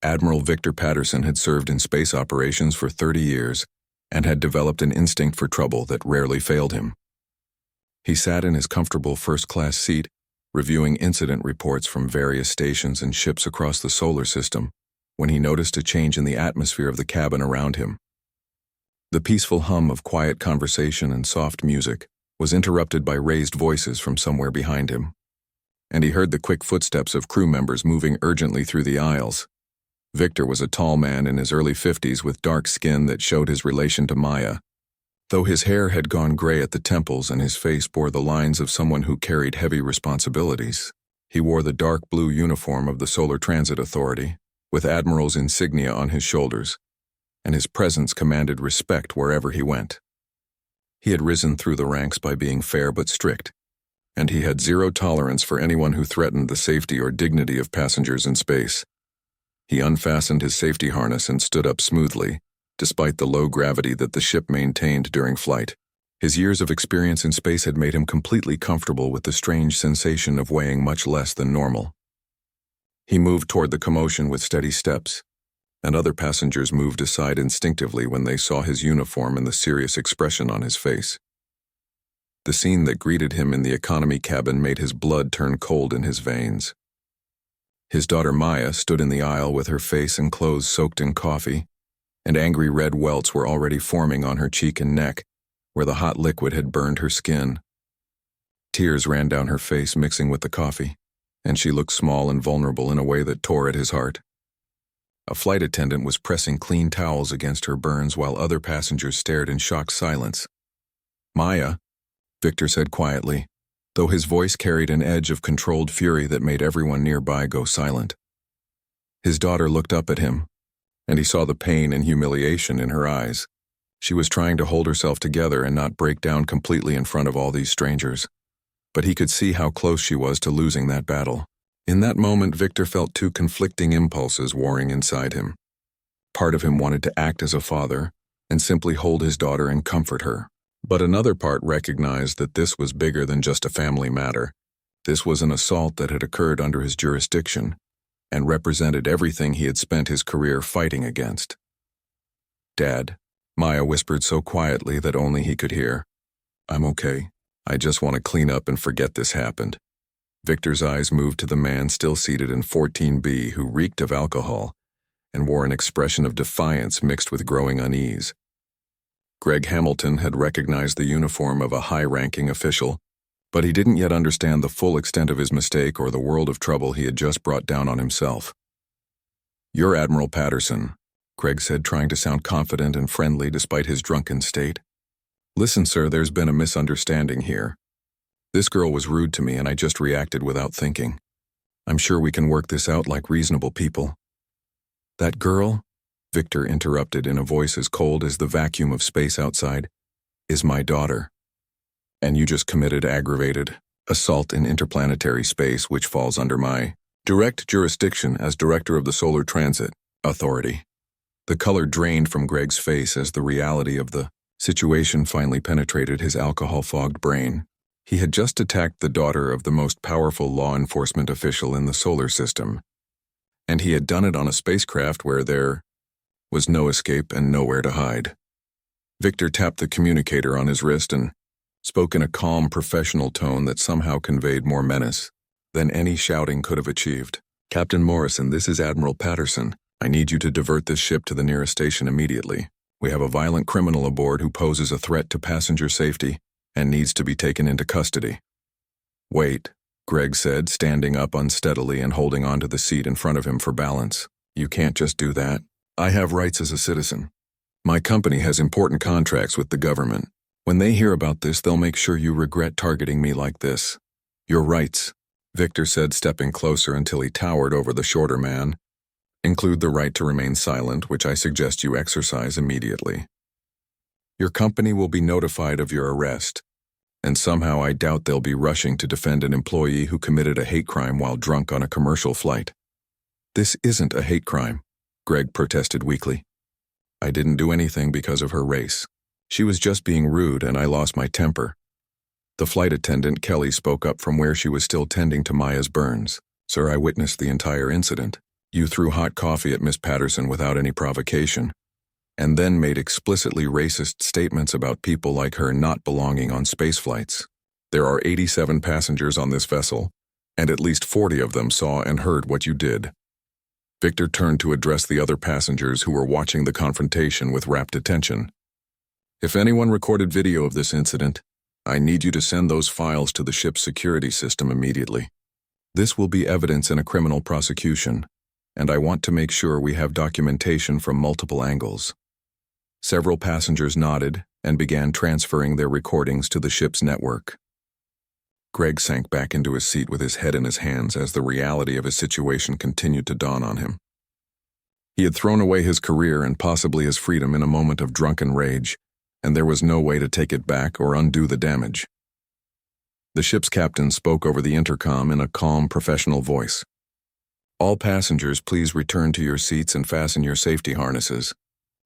Admiral Victor Patterson had served in space operations for 30 years and had developed an instinct for trouble that rarely failed him. He sat in his comfortable first-class seat, reviewing incident reports from various stations and ships across the solar system, when he noticed a change in the atmosphere of the cabin around him. The peaceful hum of quiet conversation and soft music was interrupted by raised voices from somewhere behind him, and he heard the quick footsteps of crew members moving urgently through the aisles. Victor was a tall man in his early 50s with dark skin that showed his relation to Maya. Though his hair had gone gray at the temples and his face bore the lines of someone who carried heavy responsibilities, he wore the dark blue uniform of the Solar Transit Authority, with Admiral's insignia on his shoulders, and his presence commanded respect wherever he went. He had risen through the ranks by being fair but strict, and he had zero tolerance for anyone who threatened the safety or dignity of passengers in space. He unfastened his safety harness and stood up smoothly, despite the low gravity that the ship maintained during flight. His years of experience in space had made him completely comfortable with the strange sensation of weighing much less than normal. He moved toward the commotion with steady steps, and other passengers moved aside instinctively when they saw his uniform and the serious expression on his face. The scene that greeted him in the economy cabin made his blood turn cold in his veins. His daughter Maya stood in the aisle with her face and clothes soaked in coffee, and angry red welts were already forming on her cheek and neck, where the hot liquid had burned her skin. Tears ran down her face mixing with the coffee, and she looked small and vulnerable in a way that tore at his heart. A flight attendant was pressing clean towels against her burns while other passengers stared in shocked silence. "Maya," Victor said quietly, though his voice carried an edge of controlled fury that made everyone nearby go silent. His daughter looked up at him, and he saw the pain and humiliation in her eyes. She was trying to hold herself together and not break down completely in front of all these strangers, but he could see how close she was to losing that battle. In that moment, Victor felt two conflicting impulses warring inside him. Part of him wanted to act as a father and simply hold his daughter and comfort her. But another part recognized that this was bigger than just a family matter. This was an assault that had occurred under his jurisdiction and represented everything he had spent his career fighting against. "Dad," Maya whispered so quietly that only he could hear. "I'm okay. I just want to clean up and forget this happened." Victor's eyes moved to the man still seated in 14B who reeked of alcohol and wore an expression of defiance mixed with growing unease. Greg Hamilton had recognized the uniform of a high-ranking official, but he didn't yet understand the full extent of his mistake or the world of trouble he had just brought down on himself. "You're Admiral Patterson," Greg said, trying to sound confident and friendly despite his drunken state. "Listen, sir, there's been a misunderstanding here. This girl was rude to me and I just reacted without thinking. I'm sure we can work this out like reasonable people." "That girl," Victor interrupted in a voice as cold as the vacuum of space outside, "is my daughter. And you just committed aggravated assault in interplanetary space, which falls under my direct jurisdiction as director of the Solar Transit Authority." The color drained from Greg's face as the reality of the situation finally penetrated his alcohol-fogged brain. He had just attacked the daughter of the most powerful law enforcement official in the solar system, and he had done it on a spacecraft where there was no escape and nowhere to hide. Victor tapped the communicator on his wrist and spoke in a calm, professional tone that somehow conveyed more menace than any shouting could have achieved. "Captain Morrison, this is Admiral Patterson. I need you to divert this ship to the nearest station immediately. We have a violent criminal aboard who poses a threat to passenger safety and needs to be taken into custody." "Wait," Greg said, standing up unsteadily and holding onto the seat in front of him for balance. "You can't just do that. I have rights as a citizen. My company has important contracts with the government. When they hear about this, they'll make sure you regret targeting me like this." "Your rights," Victor said, stepping closer until he towered over the shorter man, "include the right to remain silent, which I suggest you exercise immediately. Your company will be notified of your arrest, and somehow I doubt they'll be rushing to defend an employee who committed a hate crime while drunk on a commercial flight." "This isn't a hate crime," Greg protested weakly. "I didn't do anything because of her race. She was just being rude and I lost my temper." The flight attendant, Kelly, spoke up from where she was still tending to Maya's burns. "Sir, I witnessed the entire incident. You threw hot coffee at Miss Patterson without any provocation, and then made explicitly racist statements about people like her not belonging on space flights. There are 87 passengers on this vessel, and at least 40 of them saw and heard what you did. Victor turned to address the other passengers who were watching the confrontation with rapt attention. If anyone recorded video of this incident, I need you to send those files to the ship's security system immediately. This will be evidence in a criminal prosecution, and I want to make sure we have documentation from multiple angles. Several passengers nodded and began transferring their recordings to the ship's network. Greg sank back into his seat with his head in his hands as the reality of his situation continued to dawn on him. He had thrown away his career and possibly his freedom in a moment of drunken rage, and there was no way to take it back or undo the damage. The ship's captain spoke over the intercom in a calm, professional voice. All passengers, please return to your seats and fasten your safety harnesses.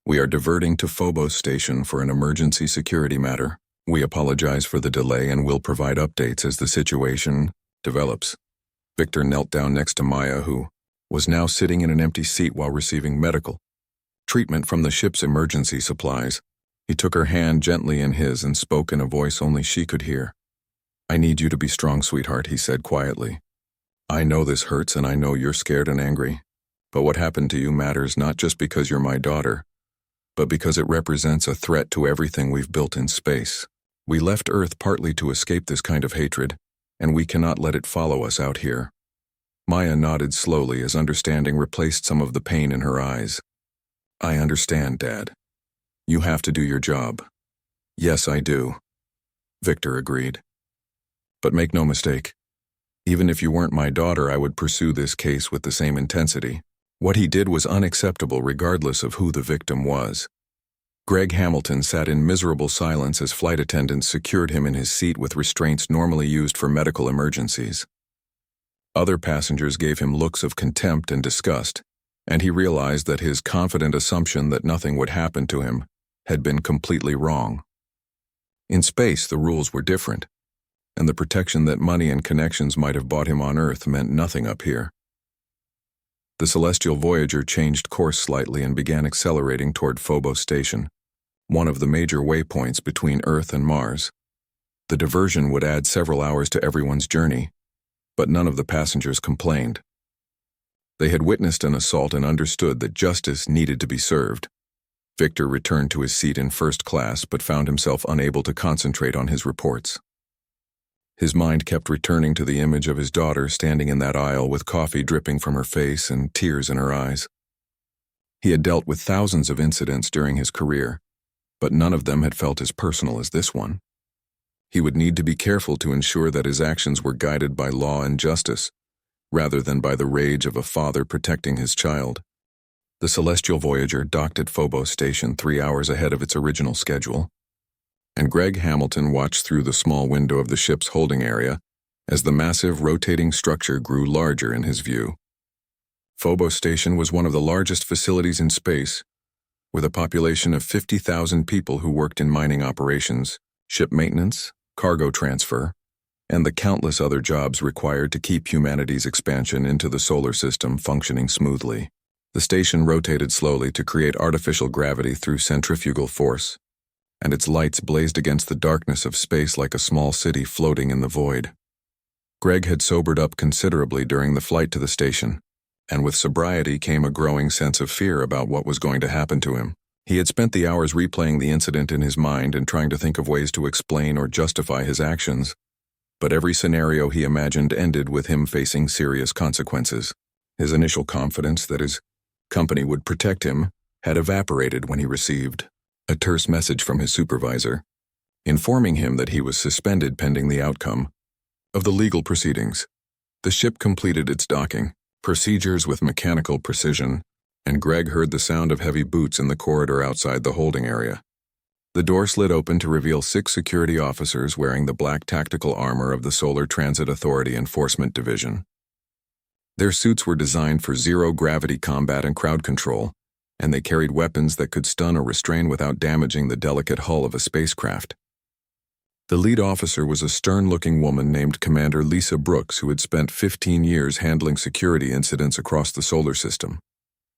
We are diverting to Phobos Station for an emergency security matter. We apologize for the delay and will provide updates as the situation develops. Victor knelt down next to Maya, who was now sitting in an empty seat while receiving medical treatment from the ship's emergency supplies. He took her hand gently in his and spoke in a voice only she could hear. I need you to be strong, sweetheart, he said quietly. I know this hurts and I know you're scared and angry, but what happened to you matters not just because you're my daughter, but because it represents a threat to everything we've built in space. We left Earth partly to escape this kind of hatred, and we cannot let it follow us out here. Maya nodded slowly as understanding replaced some of the pain in her eyes. I understand, Dad. You have to do your job. Yes, I do. Victor agreed. But make no mistake, even if you weren't my daughter, I would pursue this case with the same intensity. What he did was unacceptable regardless of who the victim was. Greg Hamilton sat in miserable silence as flight attendants secured him in his seat with restraints normally used for medical emergencies. Other passengers gave him looks of contempt and disgust, and he realized that his confident assumption that nothing would happen to him had been completely wrong. In space, the rules were different, and the protection that money and connections might have bought him on Earth meant nothing up here. The celestial Voyager changed course slightly and began accelerating toward Phobos Station, one of the major waypoints between Earth and Mars. The diversion would add several hours to everyone's journey, but none of the passengers complained. They had witnessed an assault and understood that justice needed to be served. Victor returned to his seat in first class but found himself unable to concentrate on his reports. His mind kept returning to the image of his daughter standing in that aisle with coffee dripping from her face and tears in her eyes. He had dealt with thousands of incidents during his career, but none of them had felt as personal as this one. He would need to be careful to ensure that his actions were guided by law and justice, rather than by the rage of a father protecting his child. The Celestial Voyager docked at Phobos Station 3 hours ahead of its original schedule, and Greg Hamilton watched through the small window of the ship's holding area as the massive rotating structure grew larger in his view. Phobos Station was one of the largest facilities in space, with a population of 50,000 people who worked in mining operations, ship maintenance, cargo transfer, and the countless other jobs required to keep humanity's expansion into the solar system functioning smoothly. The station rotated slowly to create artificial gravity through centrifugal force, and its lights blazed against the darkness of space like a small city floating in the void. Greg had sobered up considerably during the flight to the station, and with sobriety came a growing sense of fear about what was going to happen to him. He had spent the hours replaying the incident in his mind and trying to think of ways to explain or justify his actions, but every scenario he imagined ended with him facing serious consequences. His initial confidence that his company would protect him had evaporated when he received a terse message from his supervisor, informing him that he was suspended pending the outcome of the legal proceedings. The ship completed its docking procedures with mechanical precision, and Greg heard the sound of heavy boots in the corridor outside the holding area. The door slid open to reveal 6 security officers wearing the black tactical armor of the Solar Transit Authority Enforcement Division. Their suits were designed for zero-gravity combat and crowd control, and they carried weapons that could stun or restrain without damaging the delicate hull of a spacecraft. The lead officer was a stern-looking woman named Commander Lisa Brooks, who had spent 15 years handling security incidents across the solar system.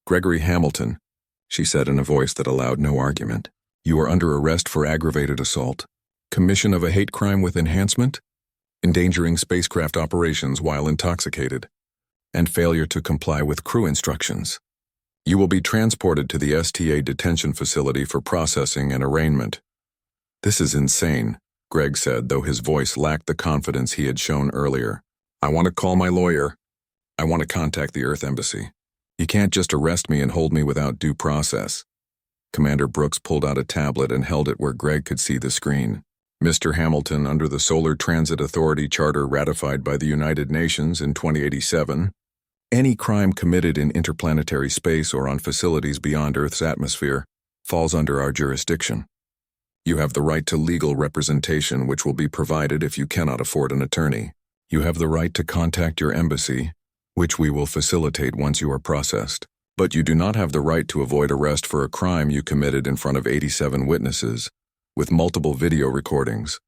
"Gregory Hamilton," she said in a voice that allowed no argument, "you are under arrest for aggravated assault, commission of a hate crime with enhancement, endangering spacecraft operations while intoxicated, and failure to comply with crew instructions. You will be transported to the STA detention facility for processing and arraignment." "This is insane," Greg said, though his voice lacked the confidence he had shown earlier. "I want to call my lawyer. I want to contact the Earth Embassy. You can't just arrest me and hold me without due process." Commander Brooks pulled out a tablet and held it where Greg could see the screen. "Mr. Hamilton, under the Solar Transit Authority Charter ratified by the United Nations in 2087, any crime committed in interplanetary space or on facilities beyond Earth's atmosphere falls under our jurisdiction. You have the right to legal representation, which will be provided if you cannot afford an attorney. You have the right to contact your embassy, which we will facilitate once you are processed. But you do not have the right to avoid arrest for a crime you committed in front of 87 witnesses, with multiple video recordings."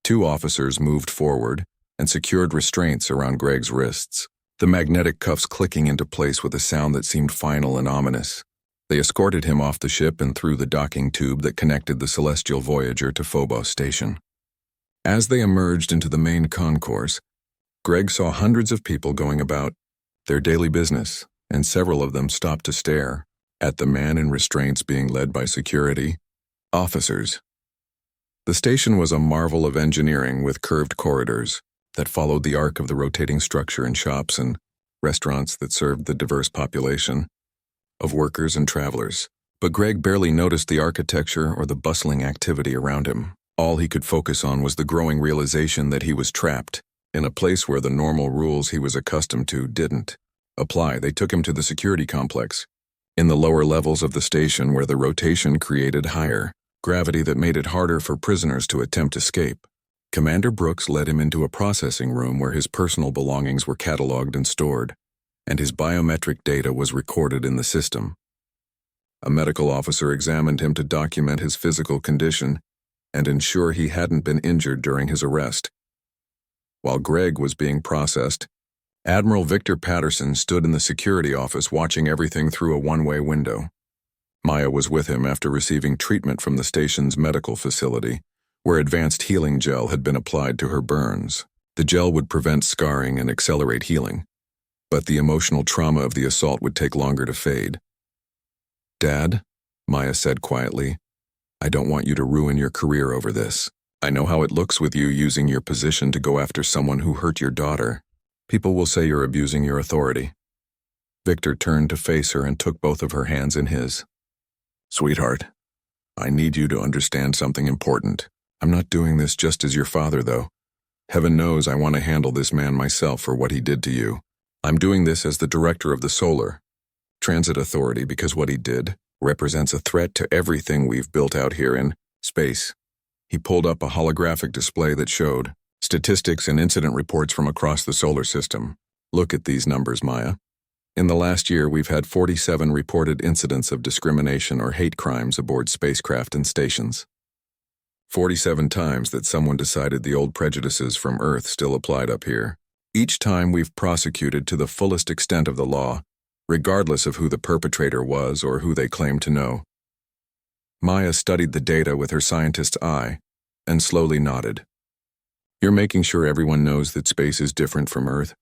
2 officers moved forward and secured restraints around Greg's wrists, the magnetic cuffs clicking into place with a sound that seemed final and ominous. They escorted him off the ship and through the docking tube that connected the Celestial Voyager to Phobos Station. As they emerged into the main concourse, Greg saw hundreds of people going about their daily business, and several of them stopped to stare at the man in restraints being led by security officers. The station was a marvel of engineering with curved corridors that followed the arc of the rotating structure and shops and restaurants that served the diverse population of workers and travelers. But Greg barely noticed the architecture or the bustling activity around him. All he could focus on was the growing realization that he was trapped in a place where the normal rules he was accustomed to didn't apply. They took him to the security complex, in the lower levels of the station where the rotation created higher gravity that made it harder for prisoners to attempt escape. Commander Brooks led him into a processing room where his personal belongings were cataloged and stored, and his biometric data was recorded in the system. A medical officer examined him to document his physical condition and ensure he hadn't been injured during his arrest. While Greg was being processed, Admiral Victor Patterson stood in the security office watching everything through a one-way window. Maya was with him after receiving treatment from the station's medical facility, where advanced healing gel had been applied to her burns. The gel would prevent scarring and accelerate healing, but the emotional trauma of the assault would take longer to fade. "Dad," Maya said quietly, "I don't want you to ruin your career over this. I know how it looks with you using your position to go after someone who hurt your daughter. People will say you're abusing your authority." Victor turned to face her and took both of her hands in his. "Sweetheart, I need you to understand something important. I'm not doing this just as your father, though. Heaven knows I want to handle this man myself for what he did to you. I'm doing this as the director of the Solar Transit Authority because what he did represents a threat to everything we've built out here in space." He pulled up a holographic display that showed statistics and incident reports from across the solar system. "Look at these numbers, Maya. In the last year, we've had 47 reported incidents of discrimination or hate crimes aboard spacecraft and stations. 47 times that someone decided the old prejudices from Earth still applied up here. Each time we've prosecuted to the fullest extent of the law, regardless of who the perpetrator was or who they claimed to know." Maya studied the data with her scientist's eye and slowly nodded. "You're making sure everyone knows that space is different from Earth?"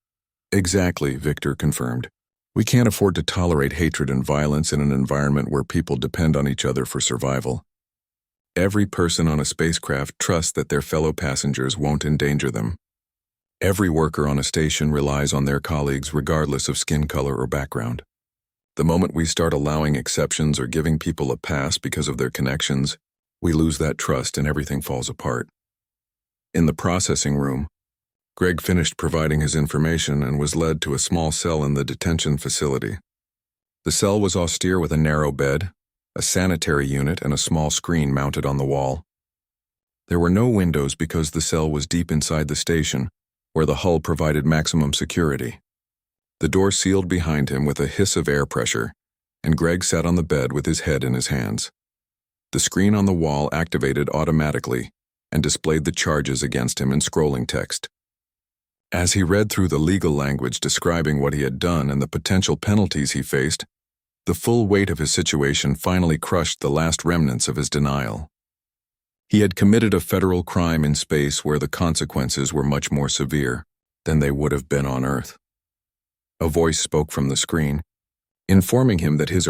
"Exactly," Victor confirmed. "We can't afford to tolerate hatred and violence in an environment where people depend on each other for survival. Every person on a spacecraft trusts that their fellow passengers won't endanger them. Every worker on a station relies on their colleagues regardless of skin color or background. The moment we start allowing exceptions or giving people a pass because of their connections, we lose that trust and everything falls apart." In the processing room, Greg finished providing his information and was led to a small cell in the detention facility. The cell was austere with a narrow bed, a sanitary unit, and a small screen mounted on the wall. There were no windows because the cell was deep inside the station, where the hull provided maximum security. The door sealed behind him with a hiss of air pressure, and Greg sat on the bed with his head in his hands. The screen on the wall activated automatically, and displayed the charges against him in scrolling text. As he read through the legal language describing what he had done and the potential penalties he faced, the full weight of his situation finally crushed the last remnants of his denial. He had committed a federal crime in space where the consequences were much more severe than they would have been on Earth. A voice spoke from the screen, informing him that his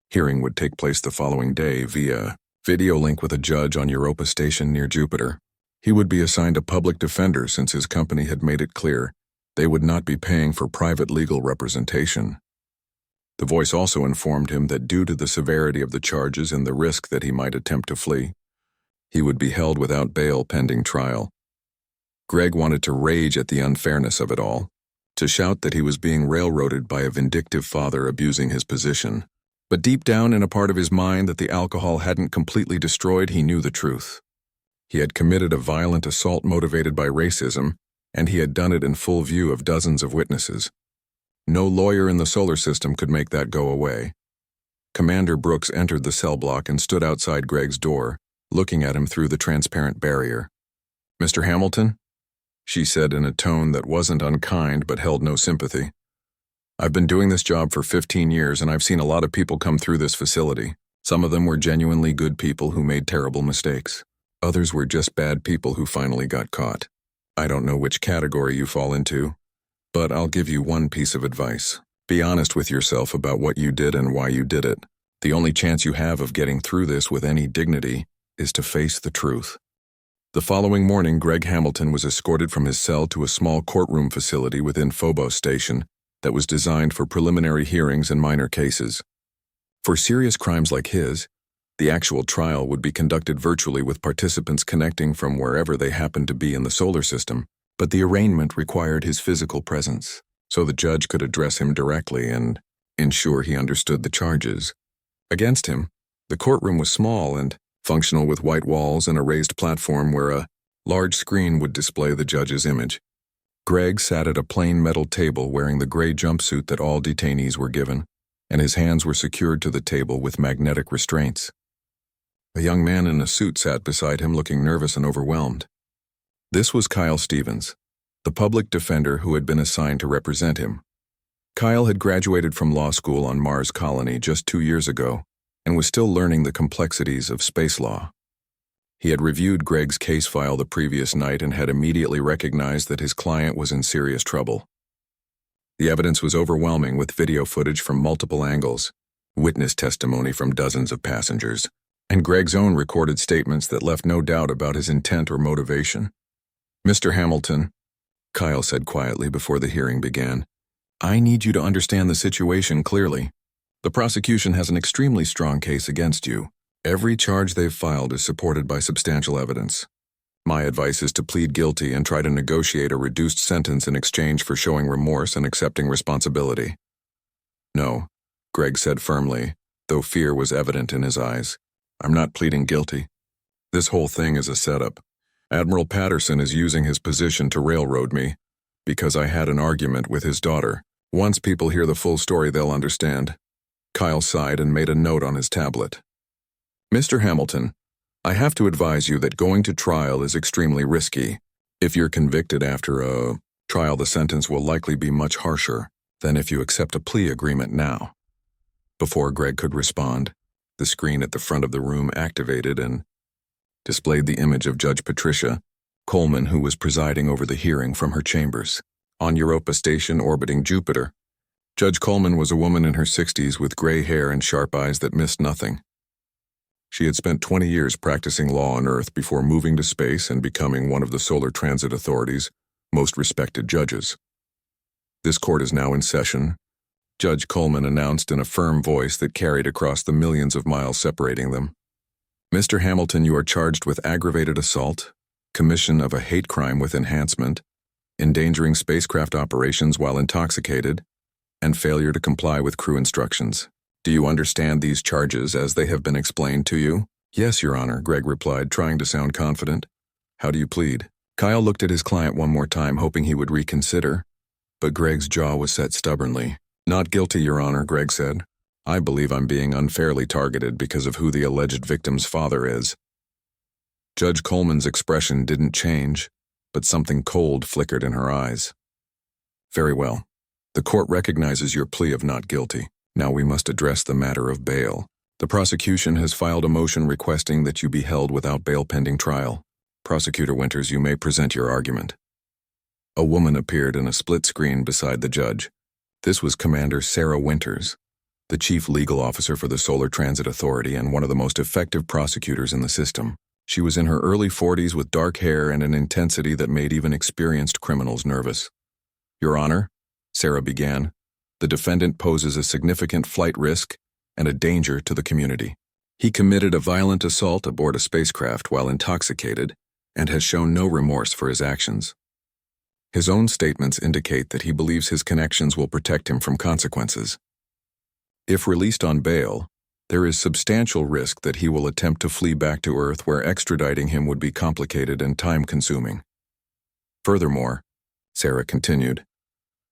hearing would take place the following day via video link with a judge on Europa Station near Jupiter. He would be assigned a public defender since his company had made it clear they would not be paying for private legal representation. The voice also informed him that due to the severity of the charges and the risk that he might attempt to flee, he would be held without bail pending trial. Greg wanted to rage at the unfairness of it all, to shout that he was being railroaded by a vindictive father abusing his position. But deep down in a part of his mind that the alcohol hadn't completely destroyed, he knew the truth. He had committed a violent assault motivated by racism, and he had done it in full view of dozens of witnesses. No lawyer in the solar system could make that go away. Commander Brooks entered the cell block and stood outside Greg's door, looking at him through the transparent barrier. "Mr. Hamilton?" she said in a tone that wasn't unkind but held no sympathy. "I've been doing this job for 15 years and I've seen a lot of people come through this facility. Some of them were genuinely good people who made terrible mistakes. Others were just bad people who finally got caught. I don't know which category you fall into, but I'll give you one piece of advice. Be honest with yourself about what you did and why you did it. The only chance you have of getting through this with any dignity is to face the truth." The following morning, Greg Hamilton was escorted from his cell to a small courtroom facility within Phobos Station that was designed for preliminary hearings and minor cases. For serious crimes like his, the actual trial would be conducted virtually with participants connecting from wherever they happened to be in the solar system, but the arraignment required his physical presence, so the judge could address him directly and ensure he understood the charges against him. The courtroom was small and functional with white walls and a raised platform where a large screen would display the judge's image. Greg sat at a plain metal table wearing the gray jumpsuit that all detainees were given, and his hands were secured to the table with magnetic restraints. A young man in a suit sat beside him looking nervous and overwhelmed. This was Kyle Stevens, the public defender who had been assigned to represent him. Kyle had graduated from law school on Mars Colony just 2 years ago and was still learning the complexities of space law. He had reviewed Greg's case file the previous night and had immediately recognized that his client was in serious trouble. The evidence was overwhelming with video footage from multiple angles, witness testimony from dozens of passengers, and Greg's own recorded statements that left no doubt about his intent or motivation. "Mr. Hamilton," Kyle said quietly before the hearing began, "I need you to understand the situation clearly. The prosecution has an extremely strong case against you. Every charge they've filed is supported by substantial evidence. My advice is to plead guilty and try to negotiate a reduced sentence in exchange for showing remorse and accepting responsibility." "No," Greg said firmly, though fear was evident in his eyes. "I'm not pleading guilty. This whole thing is a setup. Admiral Patterson is using his position to railroad me because I had an argument with his daughter. Once people hear the full story, they'll understand." Kyle sighed and made a note on his tablet. "Mr. Hamilton, I have to advise you that going to trial is extremely risky. If you're convicted after a trial, the sentence will likely be much harsher than if you accept a plea agreement now." Before Greg could respond, the screen at the front of the room activated and displayed the image of Judge Patricia Coleman, who was presiding over the hearing from her chambers on Europa Station orbiting Jupiter. Judge Coleman was a woman in her 60s with gray hair and sharp eyes that missed nothing. She had spent 20 years practicing law on Earth before moving to space and becoming one of the Solar Transit Authority's most respected judges. "This court is now in session," Judge Coleman announced in a firm voice that carried across the millions of miles separating them. "Mr. Hamilton, you are charged with aggravated assault, commission of a hate crime with enhancement, endangering spacecraft operations while intoxicated, and failure to comply with crew instructions. Do you understand these charges as they have been explained to you?" "Yes, Your Honor," Greg replied, trying to sound confident. "How do you plead?" Kyle looked at his client one more time, hoping he would reconsider, but Greg's jaw was set stubbornly. "Not guilty, Your Honor," Greg said. "I believe I'm being unfairly targeted because of who the alleged victim's father is." Judge Coleman's expression didn't change, but something cold flickered in her eyes. Very well. The court recognizes your plea of not guilty. Now we must address the matter of bail. The prosecution has filed a motion requesting that you be held without bail pending trial. Prosecutor Winters, you may present your argument. A woman appeared in a split screen beside the judge. This was Commander Sarah Winters, the chief legal officer for the Solar Transit Authority and one of the most effective prosecutors in the system. She was in her early 40s with dark hair and an intensity that made even experienced criminals nervous. Your Honor, Sarah began, the defendant poses a significant flight risk and a danger to the community. He committed a violent assault aboard a spacecraft while intoxicated and has shown no remorse for his actions. His own statements indicate that he believes his connections will protect him from consequences. If released on bail, there is substantial risk that he will attempt to flee back to Earth where extraditing him would be complicated and time-consuming. Furthermore, Sarah continued,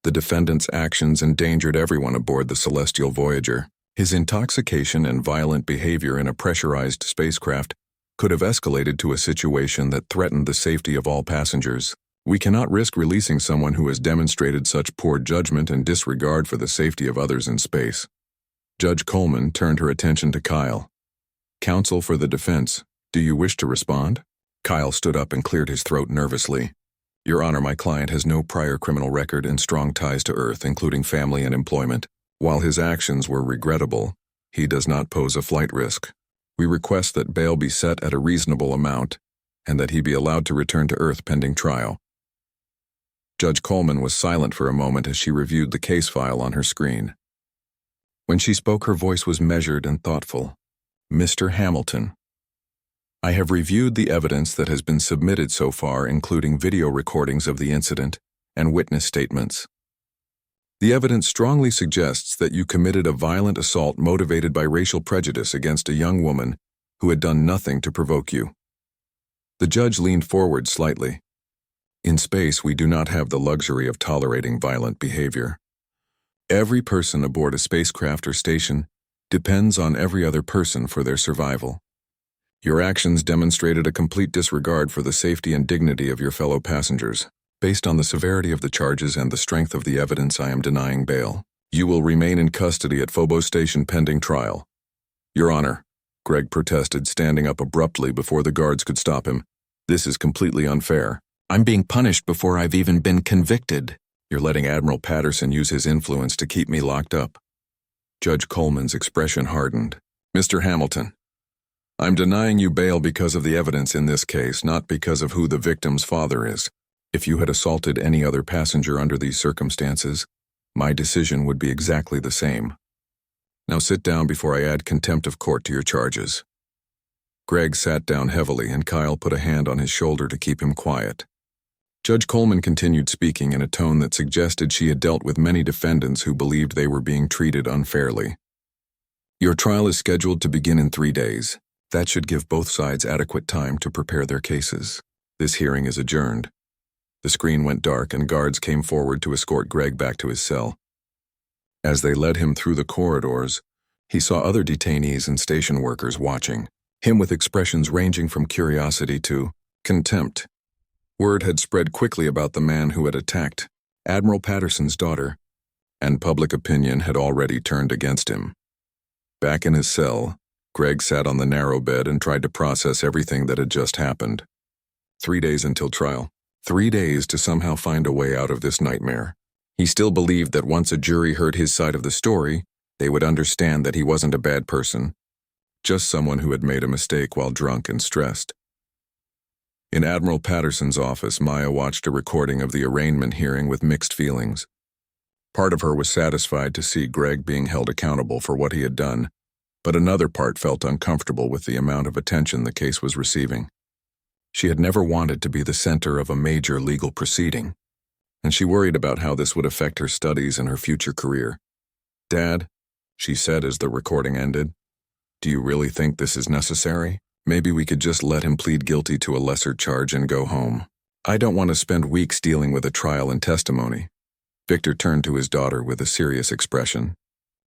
the defendant's actions endangered everyone aboard the Celestial Voyager. His intoxication and violent behavior in a pressurized spacecraft could have escalated to a situation that threatened the safety of all passengers. We cannot risk releasing someone who has demonstrated such poor judgment and disregard for the safety of others in space. Judge Coleman turned her attention to Kyle. Counsel for the defense, do you wish to respond? Kyle stood up and cleared his throat nervously. Your Honor, my client has no prior criminal record and strong ties to Earth, including family and employment. While his actions were regrettable, he does not pose a flight risk. We request that bail be set at a reasonable amount and that he be allowed to return to Earth pending trial. Judge Coleman was silent for a moment as she reviewed the case file on her screen. When she spoke, her voice was measured and thoughtful. Mr. Hamilton, I have reviewed the evidence that has been submitted so far, including video recordings of the incident and witness statements. The evidence strongly suggests that you committed a violent assault motivated by racial prejudice against a young woman who had done nothing to provoke you. The judge leaned forward slightly. In space, we do not have the luxury of tolerating violent behavior. Every person aboard a spacecraft or station depends on every other person for their survival. Your actions demonstrated a complete disregard for the safety and dignity of your fellow passengers. Based on the severity of the charges and the strength of the evidence, I am denying bail. You will remain in custody at Phobos Station pending trial. Your Honor, Greg protested, standing up abruptly before the guards could stop him. This is completely unfair. I'm being punished before I've even been convicted. You're letting Admiral Patterson use his influence to keep me locked up. Judge Coleman's expression hardened. Mr. Hamilton, I'm denying you bail because of the evidence in this case, not because of who the victim's father is. If you had assaulted any other passenger under these circumstances, my decision would be exactly the same. Now sit down before I add contempt of court to your charges. Greg sat down heavily and Kyle put a hand on his shoulder to keep him quiet. Judge Coleman continued speaking in a tone that suggested she had dealt with many defendants who believed they were being treated unfairly. Your trial is scheduled to begin in 3 days. That should give both sides adequate time to prepare their cases. This hearing is adjourned. The screen went dark and guards came forward to escort Greg back to his cell. As they led him through the corridors, he saw other detainees and station workers watching, him with expressions ranging from curiosity to contempt. Word had spread quickly about the man who had attacked Admiral Patterson's daughter, and public opinion had already turned against him. Back in his cell, Greg sat on the narrow bed and tried to process everything that had just happened. 3 days until trial. 3 days to somehow find a way out of this nightmare. He still believed that once a jury heard his side of the story, they would understand that he wasn't a bad person, just someone who had made a mistake while drunk and stressed. In Admiral Patterson's office, Maya watched a recording of the arraignment hearing with mixed feelings. Part of her was satisfied to see Greg being held accountable for what he had done, but another part felt uncomfortable with the amount of attention the case was receiving. She had never wanted to be the center of a major legal proceeding, and she worried about how this would affect her studies and her future career. Dad, she said as the recording ended, do you really think this is necessary? Maybe we could just let him plead guilty to a lesser charge and go home. I don't want to spend weeks dealing with a trial and testimony. Victor turned to his daughter with a serious expression.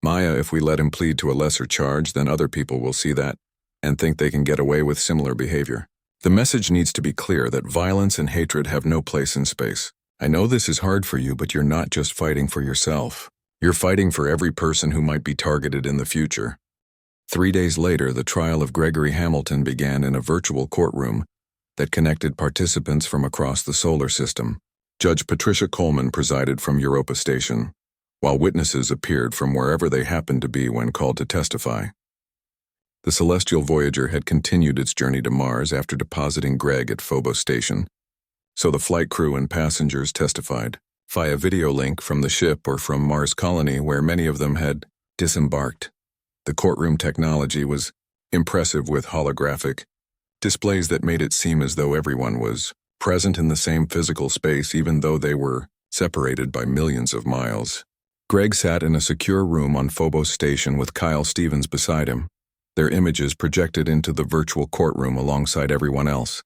Maya, if we let him plead to a lesser charge, then other people will see that and think they can get away with similar behavior. The message needs to be clear that violence and hatred have no place in space. I know this is hard for you, but you're not just fighting for yourself. You're fighting for every person who might be targeted in the future. 3 days later, the trial of Gregory Hamilton began in a virtual courtroom that connected participants from across the solar system. Judge Patricia Coleman presided from Europa Station, while witnesses appeared from wherever they happened to be when called to testify. The celestial Voyager had continued its journey to Mars after depositing Greg at Phobos Station, so the flight crew and passengers testified via video link from the ship or from Mars Colony, where many of them had disembarked. The courtroom technology was impressive, with holographic displays that made it seem as though everyone was present in the same physical space, even though they were separated by millions of miles. Greg sat in a secure room on Phobos Station with Kyle Stevens beside him, their images projected into the virtual courtroom alongside everyone else.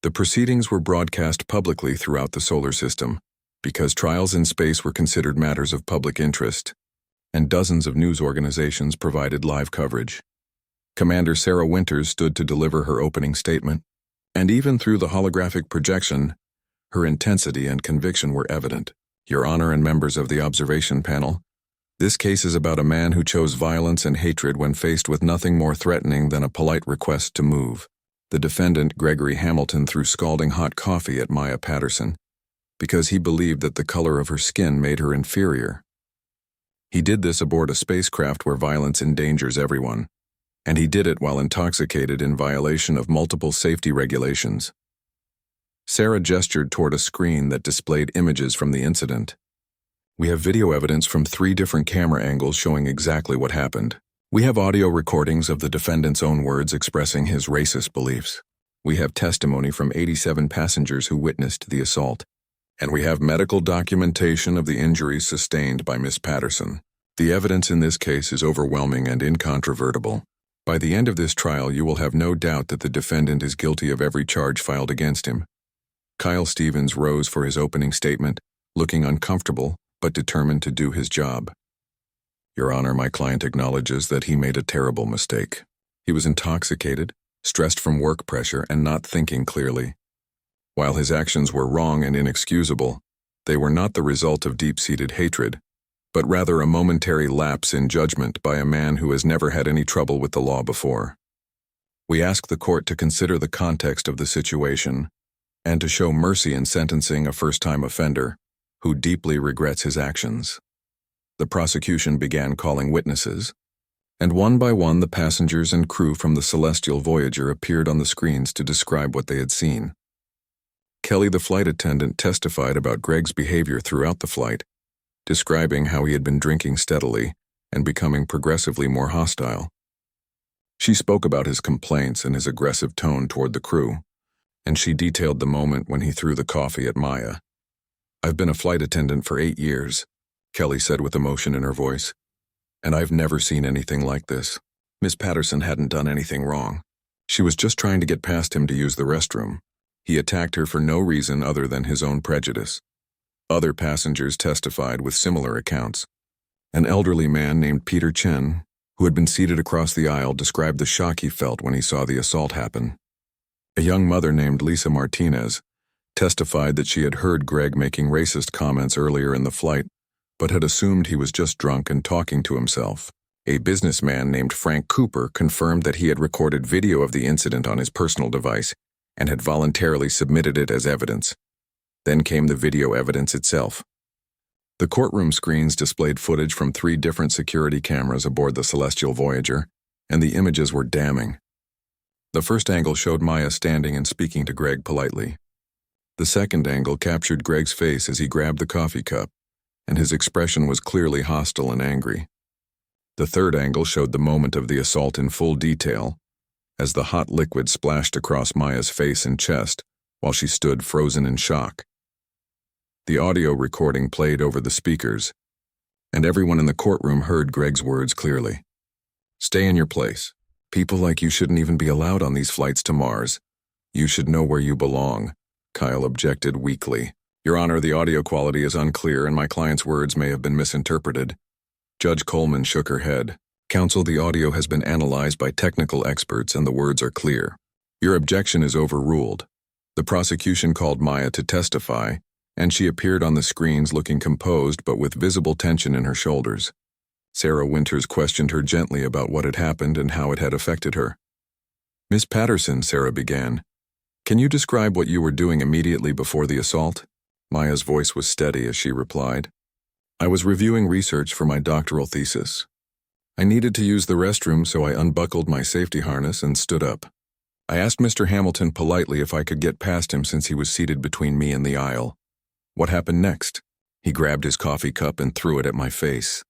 The proceedings were broadcast publicly throughout the solar system because trials in space were considered matters of public interest, and dozens of news organizations provided live coverage. Commander Sarah Winters stood to deliver her opening statement, and even through the holographic projection, her intensity and conviction were evident. Your Honor and members of the observation panel, this case is about a man who chose violence and hatred when faced with nothing more threatening than a polite request to move. The defendant, Gregory Hamilton, threw scalding hot coffee at Maya Patterson because he believed that the color of her skin made her inferior. He did this aboard a spacecraft where violence endangers everyone, and he did it while intoxicated in violation of multiple safety regulations. Sarah gestured toward a screen that displayed images from the incident. We have video evidence from 3 different camera angles showing exactly what happened. We have audio recordings of the defendant's own words expressing his racist beliefs. We have testimony from 87 passengers who witnessed the assault. And we have medical documentation of the injuries sustained by Miss Patterson. The evidence in this case is overwhelming and incontrovertible. By the end of this trial, you will have no doubt that the defendant is guilty of every charge filed against him. Kyle Stevens rose for his opening statement, looking uncomfortable but determined to do his job. Your Honor, my client acknowledges that he made a terrible mistake. He was intoxicated, stressed from work pressure, and not thinking clearly. While his actions were wrong and inexcusable, they were not the result of deep-seated hatred, but rather a momentary lapse in judgment by a man who has never had any trouble with the law before. We ask the court to consider the context of the situation and to show mercy in sentencing a first-time offender who deeply regrets his actions. The prosecution began calling witnesses, and one by one the passengers and crew from the celestial Voyager appeared on the screens to describe what they had seen. Kelly, the flight attendant, testified about Greg's behavior throughout the flight, describing how he had been drinking steadily and becoming progressively more hostile. She spoke about his complaints and his aggressive tone toward the crew, and she detailed the moment when he threw the coffee at Maya. I've been a flight attendant for 8 years, Kelly said with emotion in her voice, and I've never seen anything like this. Miss Patterson hadn't done anything wrong. She was just trying to get past him to use the restroom. He attacked her for no reason other than his own prejudice. Other passengers testified with similar accounts. An elderly man named Peter Chen, who had been seated across the aisle, described the shock he felt when he saw the assault happen. A young mother named Lisa Martinez testified that she had heard Greg making racist comments earlier in the flight, but had assumed he was just drunk and talking to himself. A businessman named Frank Cooper confirmed that he had recorded video of the incident on his personal device and had voluntarily submitted it as evidence. Then came the video evidence itself. The courtroom screens displayed footage from 3 different security cameras aboard the celestial Voyager, and the images were damning. The first angle showed Maya standing and speaking to Greg politely. The second angle captured Greg's face as he grabbed the coffee cup, and his expression was clearly hostile and angry. The third angle showed the moment of the assault in full detail, as the hot liquid splashed across Maya's face and chest while she stood frozen in shock. The audio recording played over the speakers, and everyone in the courtroom heard Greg's words clearly. Stay in your place. People like you shouldn't even be allowed on these flights to Mars. You should know where you belong, Kyle objected weakly. Your Honor, the audio quality is unclear and my client's words may have been misinterpreted. Judge Coleman shook her head. Counsel, the audio has been analyzed by technical experts and the words are clear. Your objection is overruled. The prosecution called Maya to testify, and she appeared on the screens looking composed but with visible tension in her shoulders. Sarah Winters questioned her gently about what had happened and how it had affected her. "Miss Patterson," Sarah began, "can you describe what you were doing immediately before the assault?" Maya's voice was steady as she replied, "I was reviewing research for my doctoral thesis. I needed to use the restroom, so I unbuckled my safety harness and stood up. I asked Mr. Hamilton politely if I could get past him since he was seated between me and the aisle. What happened next? He grabbed his coffee cup and threw it at my face.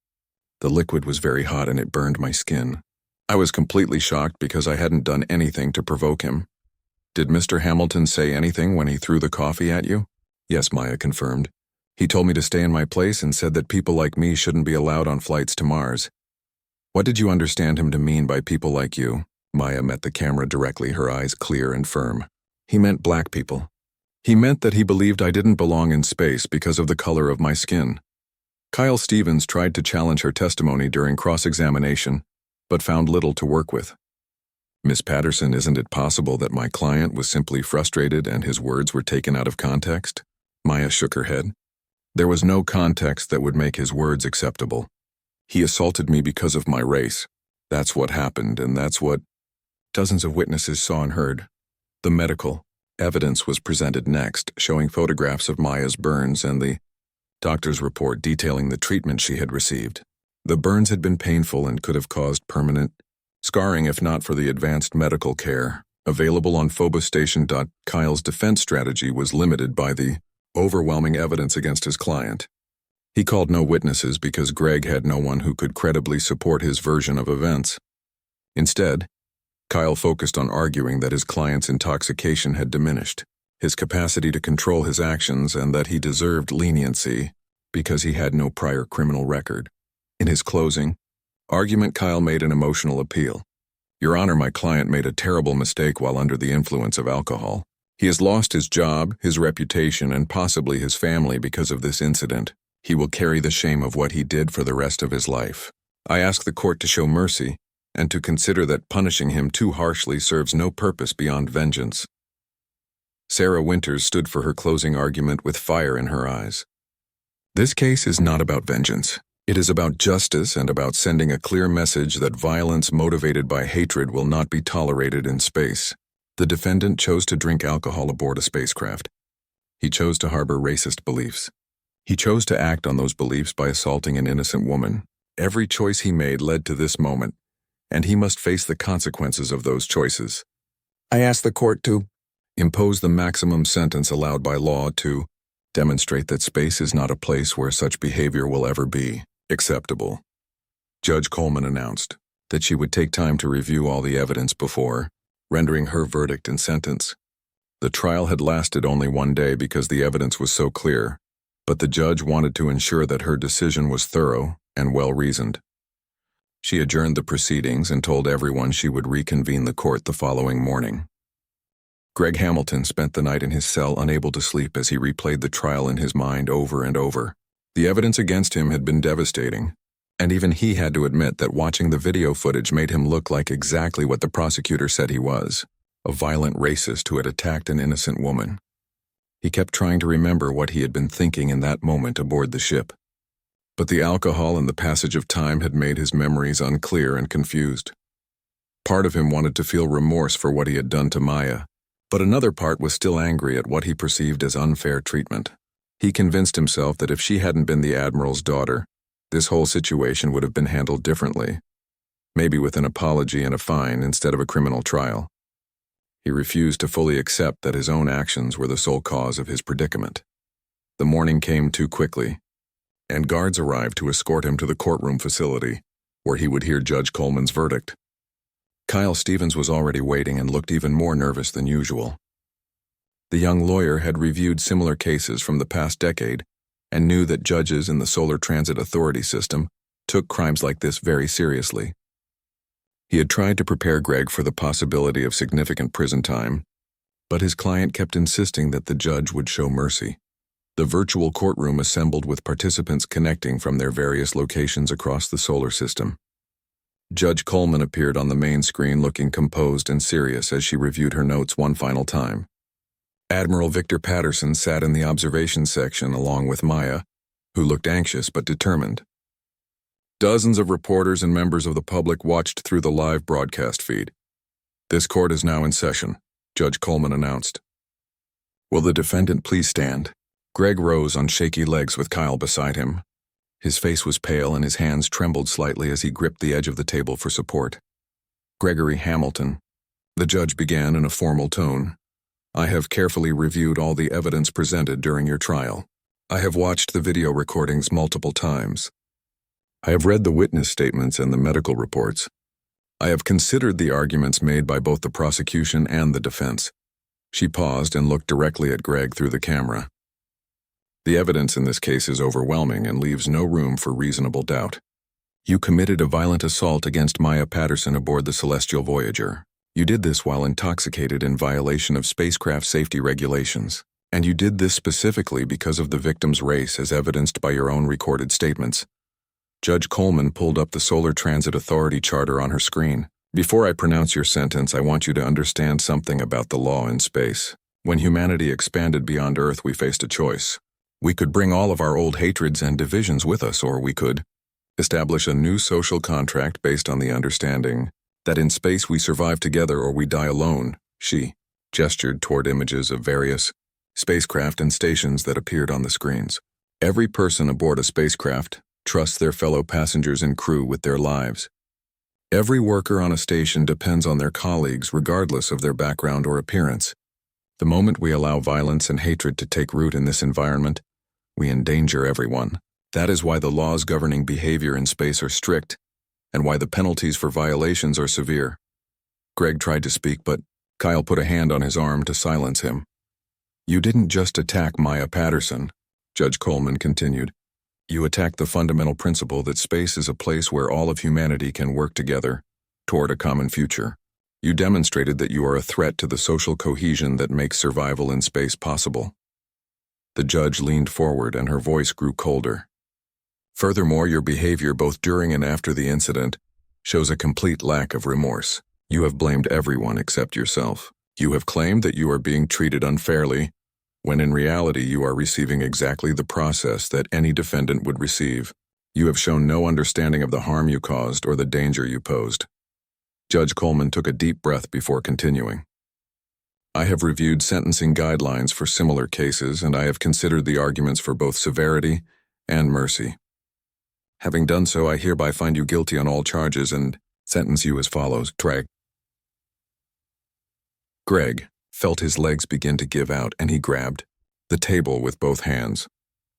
The liquid was very hot and it burned my skin. I was completely shocked because I hadn't done anything to provoke him." "Did Mr. Hamilton say anything when he threw the coffee at you?" "Yes," Maya confirmed. "He told me to stay in my place and said that people like me shouldn't be allowed on flights to Mars." "What did you understand him to mean by people like you?" Maya met the camera directly, her eyes clear and firm. "He meant black people. He meant that he believed I didn't belong in space because of the color of my skin." Kyle Stevens tried to challenge her testimony during cross-examination, but found little to work with. "Miss Patterson, isn't it possible that my client was simply frustrated and his words were taken out of context?" Maya shook her head. "There was no context that would make his words acceptable. He assaulted me because of my race. That's what happened, and that's what..." Dozens of witnesses saw and heard. The medical evidence was presented next, showing photographs of Maya's burns and the doctor's report detailing the treatment she had received. The burns had been painful and could have caused permanent scarring if not for the advanced medical care available on Phobos Station. Kyle's defense strategy was limited by the overwhelming evidence against his client. He called no witnesses because Greg had no one who could credibly support his version of events. Instead, Kyle focused on arguing that his client's intoxication had diminished, his capacity to control his actions, and that he deserved leniency because he had no prior criminal record. In his closing argument, Kyle made an emotional appeal. "Your Honor, my client made a terrible mistake while under the influence of alcohol. He has lost his job, his reputation, and possibly his family because of this incident. He will carry the shame of what he did for the rest of his life. I ask the court to show mercy and to consider that punishing him too harshly serves no purpose beyond vengeance." Sarah Winters stood for her closing argument with fire in her eyes. "This case is not about vengeance. It is about justice and about sending a clear message that violence motivated by hatred will not be tolerated in space." The defendant chose to drink alcohol aboard a spacecraft. He chose to harbor racist beliefs. He chose to act on those beliefs by assaulting an innocent woman. Every choice he made led to this moment, and he must face the consequences of those choices. I ask the court to impose the maximum sentence allowed by law to demonstrate that space is not a place where such behavior will ever be acceptable. Judge Coleman announced that she would take time to review all the evidence before rendering her verdict and sentence. The trial had lasted only one day because the evidence was so clear, but the judge wanted to ensure that her decision was thorough and well-reasoned. She adjourned the proceedings and told everyone she would reconvene the court the following morning. Greg Hamilton spent the night in his cell unable to sleep as he replayed the trial in his mind over and over. The evidence against him had been devastating, and even he had to admit that watching the video footage made him look like exactly what the prosecutor said he was, a violent racist who had attacked an innocent woman. He kept trying to remember what he had been thinking in that moment aboard the ship. But the alcohol and the passage of time had made his memories unclear and confused. Part of him wanted to feel remorse for what he had done to Maya, but another part was still angry at what he perceived as unfair treatment. He convinced himself that if she hadn't been the Admiral's daughter, this whole situation would have been handled differently, maybe with an apology and a fine instead of a criminal trial. He refused to fully accept that his own actions were the sole cause of his predicament. The morning came too quickly, and guards arrived to escort him to the courtroom facility, where he would hear Judge Coleman's verdict. Kyle Stevens was already waiting and looked even more nervous than usual. The young lawyer had reviewed similar cases from the past decade and knew that judges in the Solar Transit Authority system took crimes like this very seriously. He had tried to prepare Greg for the possibility of significant prison time, but his client kept insisting that the judge would show mercy. The virtual courtroom assembled with participants connecting from their various locations across the solar system. Judge Coleman appeared on the main screen looking composed and serious as she reviewed her notes one final time. Admiral Victor Patterson sat in the observation section along with Maya, who looked anxious but determined. Dozens of reporters and members of the public watched through the live broadcast feed. "This court is now in session," Judge Coleman announced. "Will the defendant please stand?" Greg rose on shaky legs with Kyle beside him. His face was pale and his hands trembled slightly as he gripped the edge of the table for support. "Gregory Hamilton," the judge began in a formal tone, "I have carefully reviewed all the evidence presented during your trial. I have watched the video recordings multiple times. I have read the witness statements and the medical reports. I have considered the arguments made by both the prosecution and the defense." She paused and looked directly at Greg through the camera. "The evidence in this case is overwhelming and leaves no room for reasonable doubt. You committed a violent assault against Maya Patterson aboard the Celestial Voyager. You did this while intoxicated in violation of spacecraft safety regulations. And you did this specifically because of the victim's race as evidenced by your own recorded statements." Judge Coleman pulled up the Solar Transit Authority charter on her screen. "Before I pronounce your sentence, I want you to understand something about the law in space. When humanity expanded beyond Earth, we faced a choice. We could bring all of our old hatreds and divisions with us, or we could establish a new social contract based on the understanding that in space we survive together or we die alone." She gestured toward images of various spacecraft and stations that appeared on the screens. "Every person aboard a spacecraft trusts their fellow passengers and crew with their lives. Every worker on a station depends on their colleagues regardless of their background or appearance. The moment we allow violence and hatred to take root in this environment, we endanger everyone. That is why the laws governing behavior in space are strict, and why the penalties for violations are severe." Greg tried to speak, but Kyle put a hand on his arm to silence him. "You didn't just attack Maya Patterson," Judge Coleman continued. "You attacked the fundamental principle that space is a place where all of humanity can work together toward a common future. You demonstrated that you are a threat to the social cohesion that makes survival in space possible." The judge leaned forward and her voice grew colder. "Furthermore, your behavior both during and after the incident shows a complete lack of remorse. You have blamed everyone except yourself. You have claimed that you are being treated unfairly, when in reality you are receiving exactly the process that any defendant would receive. You have shown no understanding of the harm you caused or the danger you posed." Judge Coleman took a deep breath before continuing. "I have reviewed sentencing guidelines for similar cases, and I have considered the arguments for both severity and mercy. Having done so, I hereby find you guilty on all charges and sentence you as follows." Greg felt his legs begin to give out, and he grabbed the table with both hands.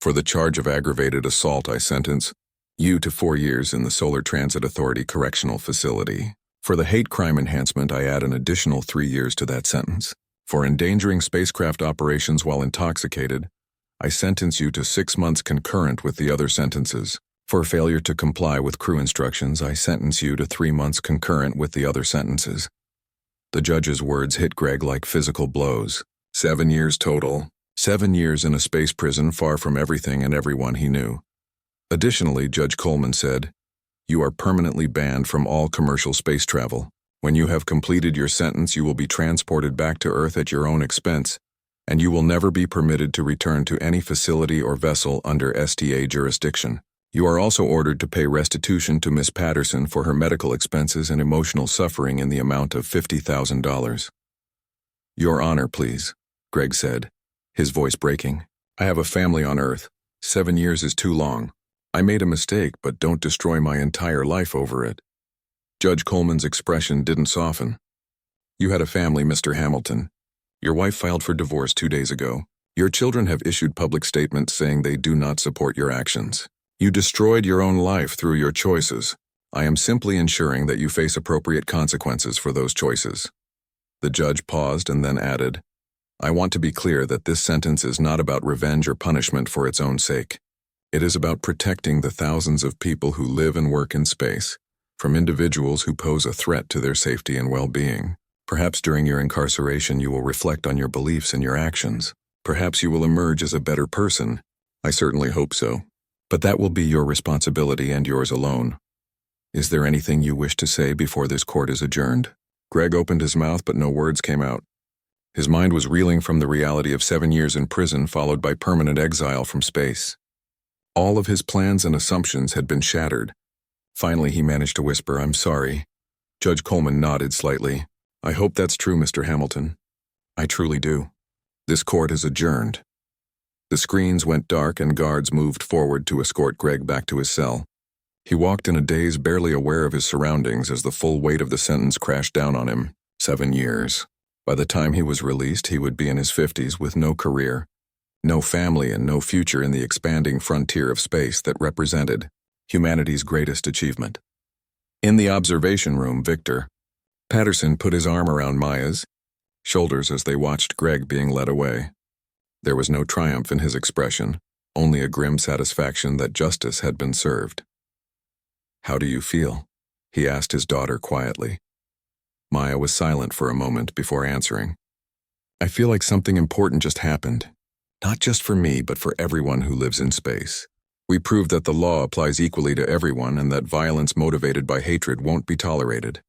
"For the charge of aggravated assault, I sentence you to 4 years in the Solar Transit Authority Correctional Facility. For the hate crime enhancement, I add an additional 3 years to that sentence. For endangering spacecraft operations while intoxicated, I sentence you to 6 months concurrent with the other sentences. For failure to comply with crew instructions, I sentence you to 3 months concurrent with the other sentences." The judge's words hit Greg like physical blows. 7 years total. 7 years in a space prison far from everything and everyone he knew. Additionally, Judge Coleman said, "You are permanently banned from all commercial space travel. When you have completed your sentence, you will be transported back to Earth at your own expense, and you will never be permitted to return to any facility or vessel under STA jurisdiction. You are also ordered to pay restitution to Miss Patterson for her medical expenses and emotional suffering in the amount of $50,000. "Your Honor, please," Greg said, his voice breaking. "I have a family on Earth. 7 years is too long. I made a mistake, but don't destroy my entire life over it." Judge Coleman's expression didn't soften. "You had a family, Mr. Hamilton. Your wife filed for divorce 2 days ago. Your children have issued public statements saying they do not support your actions. You destroyed your own life through your choices. I am simply ensuring that you face appropriate consequences for those choices." The judge paused and then added, "I want to be clear that this sentence is not about revenge or punishment for its own sake. It is about protecting the thousands of people who live and work in space, from individuals who pose a threat to their safety and well-being. Perhaps during your incarceration you will reflect on your beliefs and your actions. Perhaps you will emerge as a better person. I certainly hope so. But that will be your responsibility and yours alone. Is there anything you wish to say before this court is adjourned? Greg opened his mouth, but no words came out. His mind was reeling from the reality of 7 years in prison followed by permanent exile from space. All of his plans and assumptions had been shattered. Finally, he managed to whisper, "I'm sorry." Judge Coleman nodded slightly. "I hope that's true, Mr. Hamilton." "I truly do. This court is adjourned." The screens went dark and guards moved forward to escort Greg back to his cell. He walked in a daze, barely aware of his surroundings as the full weight of the sentence crashed down on him. 7 years. By the time he was released, he would be in his 50s with no career, no family, and no future in the expanding frontier of space that represented humanity's greatest achievement. In the observation room, Victor Patterson put his arm around Maya's shoulders as they watched Greg being led away. There was no triumph in his expression, only a grim satisfaction that justice had been served. "How do you feel?" he asked his daughter quietly. Maya was silent for a moment before answering. "I feel like something important just happened. Not just for me, but for everyone who lives in space. We proved that the law applies equally to everyone and that violence motivated by hatred won't be tolerated."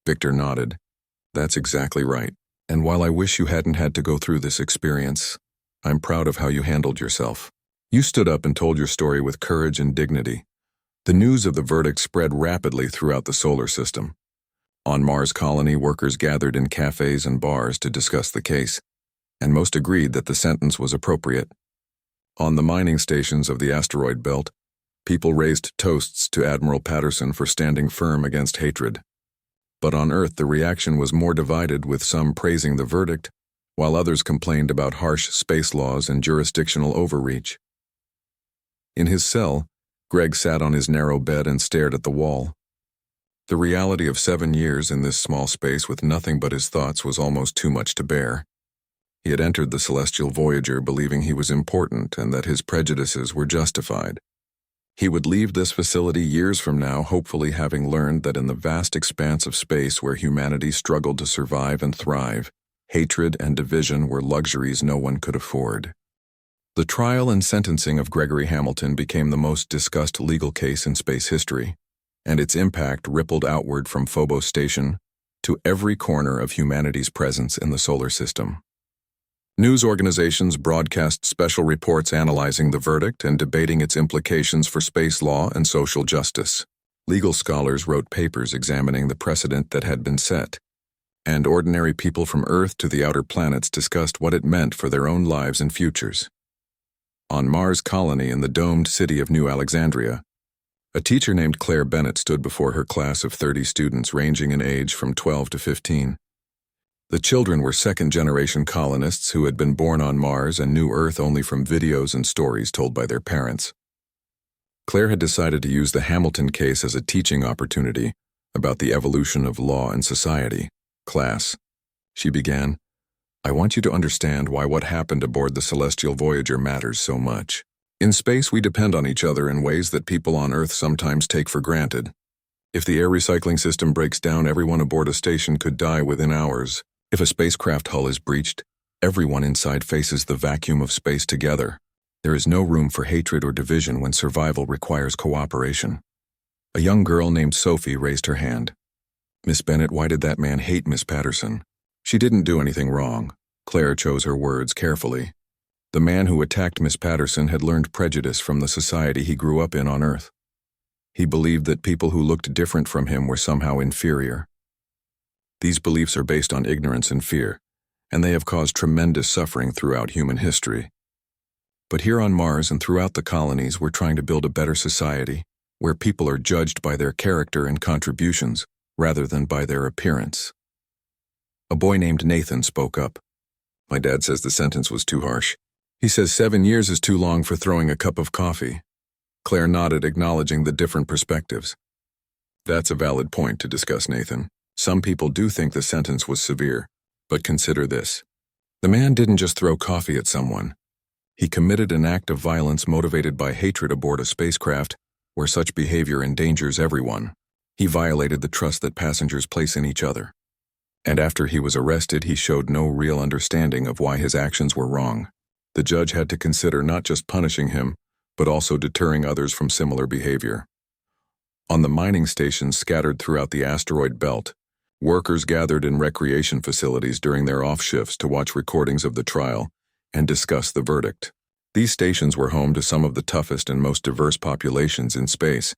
Victor nodded. "That's exactly right. And while I wish you hadn't had to go through this experience, I'm proud of how you handled yourself. You stood up and told your story with courage and dignity." The news of the verdict spread rapidly throughout the solar system. On Mars colony, workers gathered in cafes and bars to discuss the case, and most agreed that the sentence was appropriate. On the mining stations of the asteroid belt, people raised toasts to Admiral Patterson for standing firm against hatred. But on Earth, the reaction was more divided, with some praising the verdict, while others complained about harsh space laws and jurisdictional overreach. In his cell, Greg sat on his narrow bed and stared at the wall. The reality of 7 years in this small space with nothing but his thoughts was almost too much to bear. He had entered the Celestial Voyager believing he was important and that his prejudices were justified. He would leave this facility years from now, hopefully having learned that in the vast expanse of space where humanity struggled to survive and thrive, hatred and division were luxuries no one could afford. The trial and sentencing of Gregory Hamilton became the most discussed legal case in space history, and its impact rippled outward from Phobos Station to every corner of humanity's presence in the solar system. News organizations broadcast special reports analyzing the verdict and debating its implications for space law and social justice. Legal scholars wrote papers examining the precedent that had been set, and ordinary people from Earth to the outer planets discussed what it meant for their own lives and futures. On Mars colony in the domed city of New Alexandria, a teacher named Claire Bennett stood before her class of 30 students ranging in age from 12 to 15. The children were second-generation colonists who had been born on Mars and knew Earth only from videos and stories told by their parents. Claire had decided to use the Hamilton case as a teaching opportunity about the evolution of law and society. "Class," she began, "I want you to understand why what happened aboard the Celestial Voyager matters so much. In space, we depend on each other in ways that people on Earth sometimes take for granted. If the air recycling system breaks down, everyone aboard a station could die within hours. If a spacecraft hull is breached, everyone inside faces the vacuum of space together. There is no room for hatred or division when survival requires cooperation." A young girl named Sophie raised her hand. "Miss Bennett, why did that man hate Miss Patterson?" "She didn't do anything wrong." Claire chose her words carefully. The man who attacked Miss Patterson had learned prejudice from the society he grew up in on Earth. He believed that people who looked different from him were somehow inferior. These beliefs are based on ignorance and fear, and they have caused tremendous suffering throughout human history. But here on Mars and throughout the colonies, we're trying to build a better society, where people are judged by their character and contributions, rather than by their appearance. A boy named Nathan spoke up. "My dad says the sentence was too harsh. He says 7 years is too long for throwing a cup of coffee." Claire nodded, acknowledging the different perspectives. "That's a valid point to discuss, Nathan. Some people do think the sentence was severe, but consider this. The man didn't just throw coffee at someone. He committed an act of violence motivated by hatred aboard a spacecraft where such behavior endangers everyone. He violated the trust that passengers place in each other. And after he was arrested, he showed no real understanding of why his actions were wrong. The judge had to consider not just punishing him, but also deterring others from similar behavior. On the mining stations scattered throughout the asteroid belt, workers gathered in recreation facilities during their off shifts to watch recordings of the trial and discuss the verdict. These stations were home to some of the toughest and most diverse populations in space.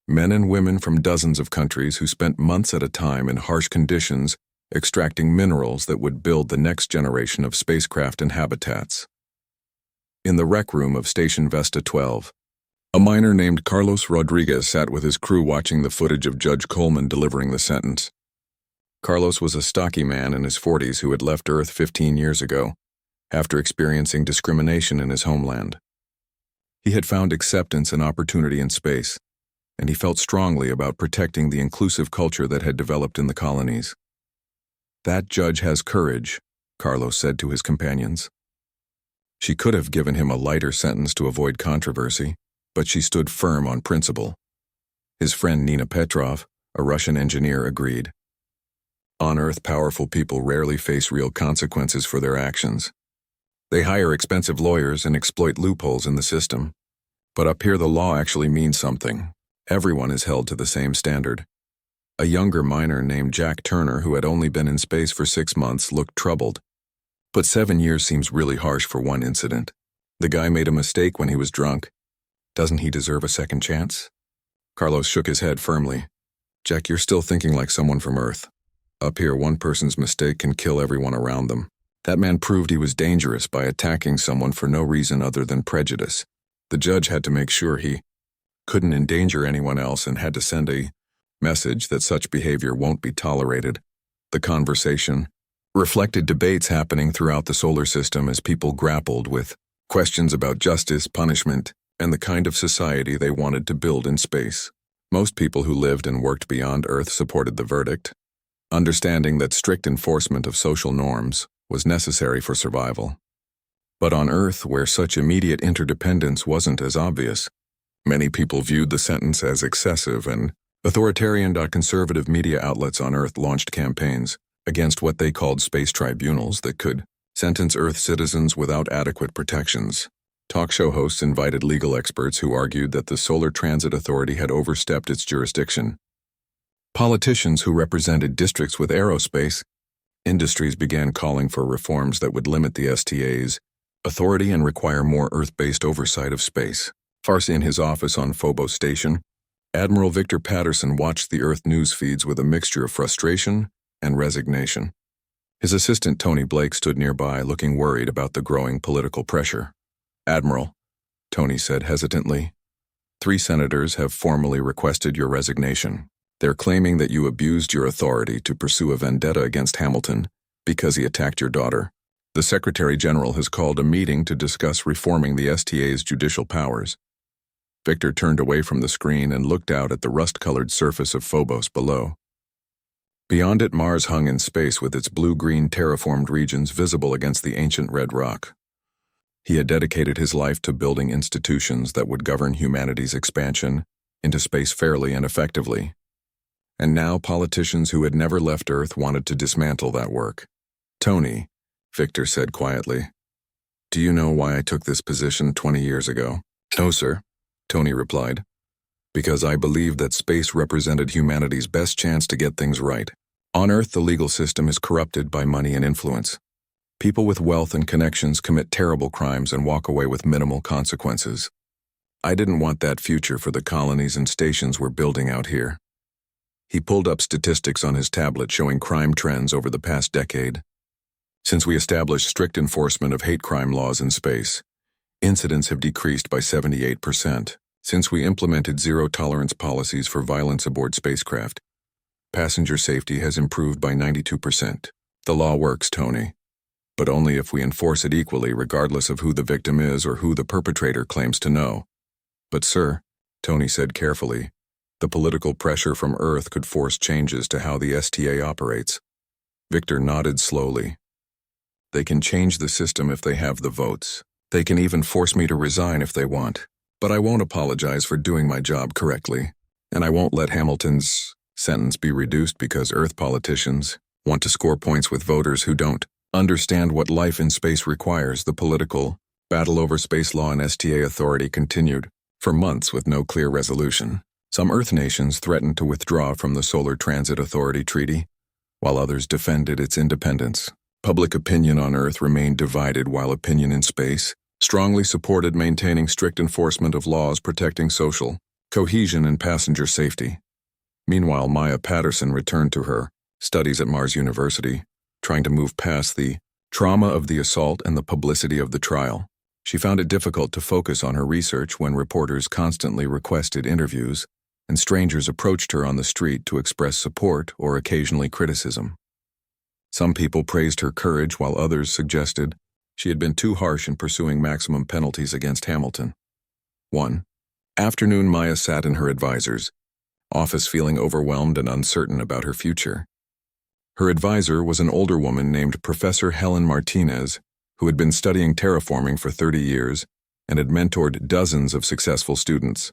Men and women from dozens of countries who spent months at a time in harsh conditions extracting minerals that would build the next generation of spacecraft and habitats. In the rec room of Station Vesta 12, a miner named Carlos Rodriguez sat with his crew watching the footage of Judge Coleman delivering the sentence. Carlos was a stocky man in his 40s who had left Earth 15 years ago, after experiencing discrimination in his homeland. He had found acceptance and opportunity in space, and he felt strongly about protecting the inclusive culture that had developed in the colonies. "That judge has courage," Carlos said to his companions. She could have given him a lighter sentence to avoid controversy, but she stood firm on principle. His friend Nina Petrov, a Russian engineer, agreed. On Earth, powerful people rarely face real consequences for their actions. They hire expensive lawyers and exploit loopholes in the system. But up here the law actually means something. Everyone is held to the same standard. A younger miner named Jack Turner, who had only been in space for 6 months, looked troubled. But 7 years seems really harsh for one incident. The guy made a mistake when he was drunk. Doesn't he deserve a second chance? Carlos shook his head firmly. Jack, you're still thinking like someone from Earth. Up here, one person's mistake can kill everyone around them. That man proved he was dangerous by attacking someone for no reason other than prejudice. The judge had to make sure he couldn't endanger anyone else and had to send a message that such behavior won't be tolerated. The conversation reflected debates happening throughout the solar system as people grappled with questions about justice, punishment, and the kind of society they wanted to build in space. Most people who lived and worked beyond Earth supported the verdict, understanding that strict enforcement of social norms was necessary for survival. But on Earth, where such immediate interdependence wasn't as obvious, many people viewed the sentence as excessive, and authoritarian conservative media outlets on Earth launched campaigns against what they called space tribunals that could sentence Earth citizens without adequate protections. Talk show hosts invited legal experts who argued that the Solar Transit Authority had overstepped its jurisdiction. Politicians who represented districts with aerospace industries began calling for reforms that would limit the STA's authority and require more Earth-based oversight of space. Farsi in his office on Phobos Station, Admiral Victor Patterson watched the Earth news feeds with a mixture of frustration and resignation. His assistant Tony Blake stood nearby, looking worried about the growing political pressure. "Admiral," Tony said hesitantly, "3 senators have formally requested your resignation. They're claiming that you abused your authority to pursue a vendetta against Hamilton because he attacked your daughter. The Secretary General has called a meeting to discuss reforming the STA's judicial powers." Victor turned away from the screen and looked out at the rust-colored surface of Phobos below. Beyond it, Mars hung in space with its blue-green terraformed regions visible against the ancient red rock. He had dedicated his life to building institutions that would govern humanity's expansion into space fairly and effectively. And now politicians who had never left Earth wanted to dismantle that work. "Tony," Victor said quietly, "do you know why I took this position 20 years ago?" "No, sir," Tony replied. "Because I believed that space represented humanity's best chance to get things right. On Earth, the legal system is corrupted by money and influence. People with wealth and connections commit terrible crimes and walk away with minimal consequences. I didn't want that future for the colonies and stations we're building out here." He pulled up statistics on his tablet showing crime trends over the past decade. Since we established strict enforcement of hate crime laws in space, incidents have decreased by 78%. Since we implemented zero-tolerance policies for violence aboard spacecraft, passenger safety has improved by 92%. The law works, Tony, but only if we enforce it equally regardless of who the victim is or who the perpetrator claims to know. "But sir," Tony said carefully, "the political pressure from Earth could force changes to how the STA operates." Victor nodded slowly. "They can change the system if they have the votes. They can even force me to resign if they want. But I won't apologize for doing my job correctly, and I won't let Hamilton's sentence be reduced because Earth politicians want to score points with voters who don't understand what life in space requires." The political battle over space law and STA authority continued for months with no clear resolution. Some Earth nations threatened to withdraw from the Solar Transit Authority Treaty, while others defended its independence. Public opinion on Earth remained divided, while opinion in space strongly supported maintaining strict enforcement of laws protecting social cohesion and passenger safety. Meanwhile, Maya Patterson returned to her studies at Mars University, trying to move past the trauma of the assault and the publicity of the trial. She found it difficult to focus on her research when reporters constantly requested interviews and strangers approached her on the street to express support or occasionally criticism. Some people praised her courage, while others suggested she had been too harsh in pursuing maximum penalties against Hamilton. One afternoon, Maya sat in her advisor's office feeling overwhelmed and uncertain about her future. Her advisor was an older woman named Professor Helen Martinez, who had been studying terraforming for 30 years and had mentored dozens of successful students.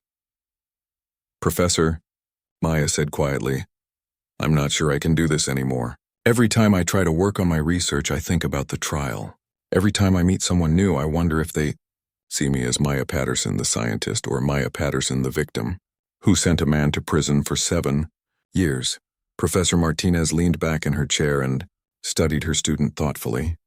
"Professor," Maya said quietly, "I'm not sure I can do this anymore. Every time I try to work on my research, I think about the trial. Every time I meet someone new, I wonder if they see me as Maya Patterson, the scientist, or Maya Patterson, the victim, who sent a man to prison for 7 years. Professor Martinez leaned back in her chair and studied her student thoughtfully.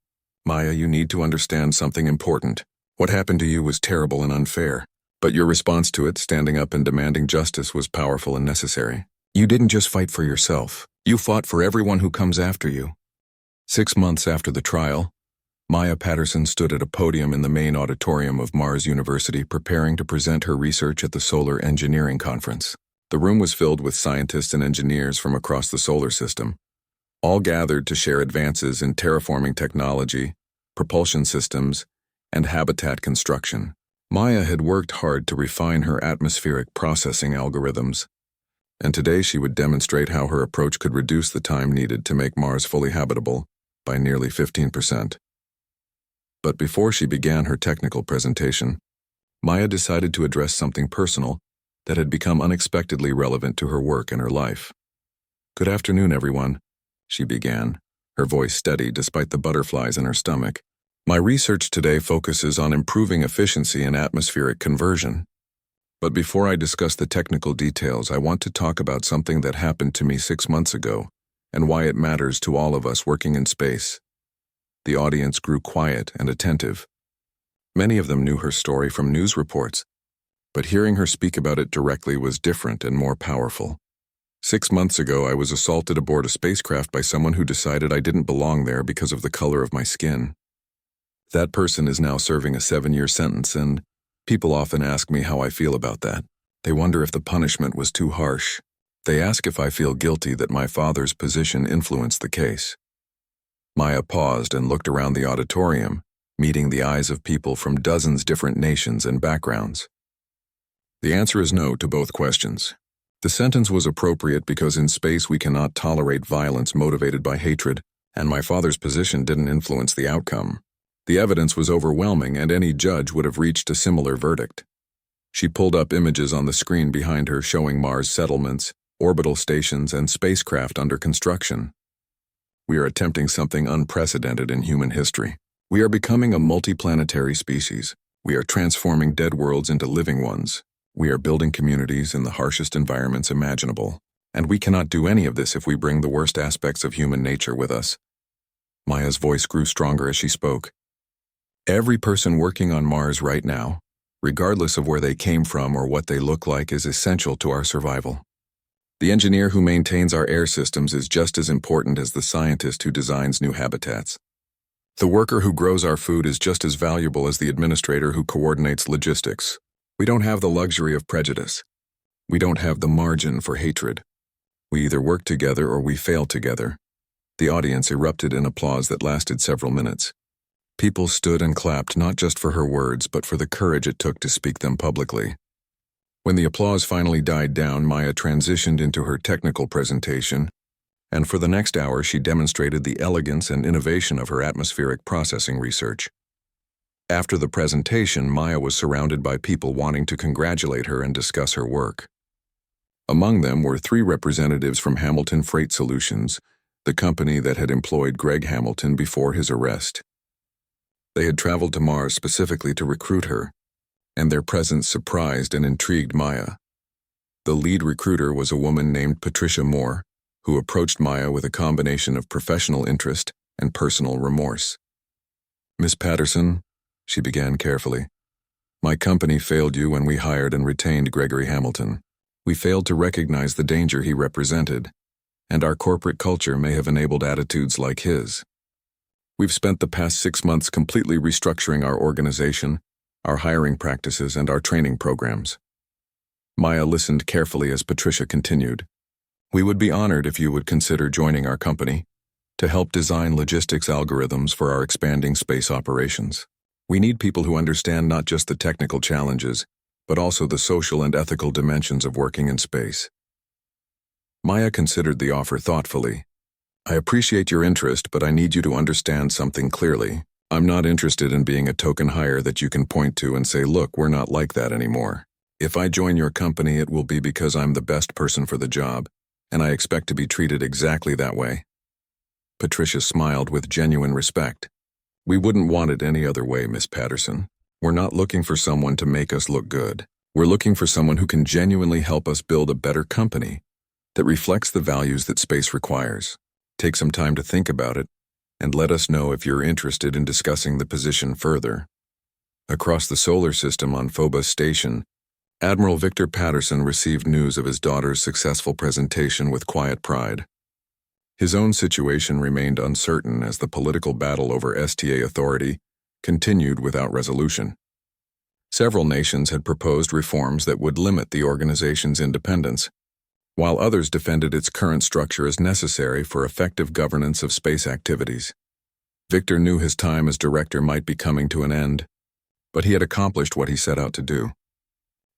"Maya, you need to understand something important. What happened to you was terrible and unfair, but your response to it, standing up and demanding justice, was powerful and necessary. You didn't just fight for yourself. You fought for everyone who comes after you." 6 months after the trial, Maya Patterson stood at a podium in the main auditorium of Mars University preparing to present her research at the Solar Engineering Conference. The room was filled with scientists and engineers from across the solar system, all gathered to share advances in terraforming technology, propulsion systems, and habitat construction. Maya had worked hard to refine her atmospheric processing algorithms, and today she would demonstrate how her approach could reduce the time needed to make Mars fully habitable by nearly 15%. But before she began her technical presentation, Maya decided to address something personal that had become unexpectedly relevant to her work and her life. "Good afternoon, everyone," she began, her voice steady despite the butterflies in her stomach. "My research today focuses on improving efficiency in atmospheric conversion. But before I discuss the technical details, I want to talk about something that happened to me 6 months ago and why it matters to all of us working in space." The audience grew quiet and attentive. Many of them knew her story from news reports, but hearing her speak about it directly was different and more powerful. 6 months ago, I was assaulted aboard a spacecraft by someone who decided I didn't belong there because of the color of my skin. That person is now serving a 7-year sentence, and people often ask me how I feel about that. They wonder if the punishment was too harsh. They ask if I feel guilty that my father's position influenced the case. Maya paused and looked around the auditorium, meeting the eyes of people from dozens different nations and backgrounds. The answer is no to both questions. The sentence was appropriate because in space we cannot tolerate violence motivated by hatred, and my father's position didn't influence the outcome. The evidence was overwhelming, and any judge would have reached a similar verdict. She pulled up images on the screen behind her showing Mars settlements, orbital stations, and spacecraft under construction. "We are attempting something unprecedented in human history. We are becoming a multiplanetary species. We are transforming dead worlds into living ones. We are building communities in the harshest environments imaginable. And we cannot do any of this if we bring the worst aspects of human nature with us." Maya's voice grew stronger as she spoke. "Every person working on Mars right now, regardless of where they came from or what they look like, is essential to our survival. The engineer who maintains our air systems is just as important as the scientist who designs new habitats. The worker who grows our food is just as valuable as the administrator who coordinates logistics. We don't have the luxury of prejudice. We don't have the margin for hatred. We either work together or we fail together." The audience erupted in applause that lasted several minutes. People stood and clapped not just for her words, but for the courage it took to speak them publicly. When the applause finally died down, Maya transitioned into her technical presentation, and for the next hour she demonstrated the elegance and innovation of her atmospheric processing research. After the presentation, Maya was surrounded by people wanting to congratulate her and discuss her work. Among them were 3 representatives from Hamilton Freight Solutions, the company that had employed Greg Hamilton before his arrest. They had traveled to Mars specifically to recruit her, and their presence surprised and intrigued Maya. The lead recruiter was a woman named Patricia Moore, who approached Maya with a combination of professional interest and personal remorse. "Miss Patterson," she began carefully, "my company failed you when we hired and retained Gregory Hamilton. We failed to recognize the danger he represented, and our corporate culture may have enabled attitudes like his. We've spent the past 6 months completely restructuring our organization, our hiring practices, and our training programs." Maya listened carefully as Patricia continued. "We would be honored if you would consider joining our company to help design logistics algorithms for our expanding space operations. We need people who understand not just the technical challenges, but also the social and ethical dimensions of working in space." Maya considered the offer thoughtfully. "I appreciate your interest, but I need you to understand something clearly. I'm not interested in being a token hire that you can point to and say, 'Look, we're not like that anymore.' If I join your company, it will be because I'm the best person for the job, and I expect to be treated exactly that way." Patricia smiled with genuine respect. "We wouldn't want it any other way, Miss Patterson. We're not looking for someone to make us look good. We're looking for someone who can genuinely help us build a better company that reflects the values that space requires. Take some time to think about it, and let us know if you're interested in discussing the position further." Across the solar system on Phobos Station, Admiral Victor Patterson received news of his daughter's successful presentation with quiet pride. His own situation remained uncertain as the political battle over STA authority continued without resolution. Several nations had proposed reforms that would limit the organization's independence, while others defended its current structure as necessary for effective governance of space activities. Victor knew his time as director might be coming to an end, but he had accomplished what he set out to do.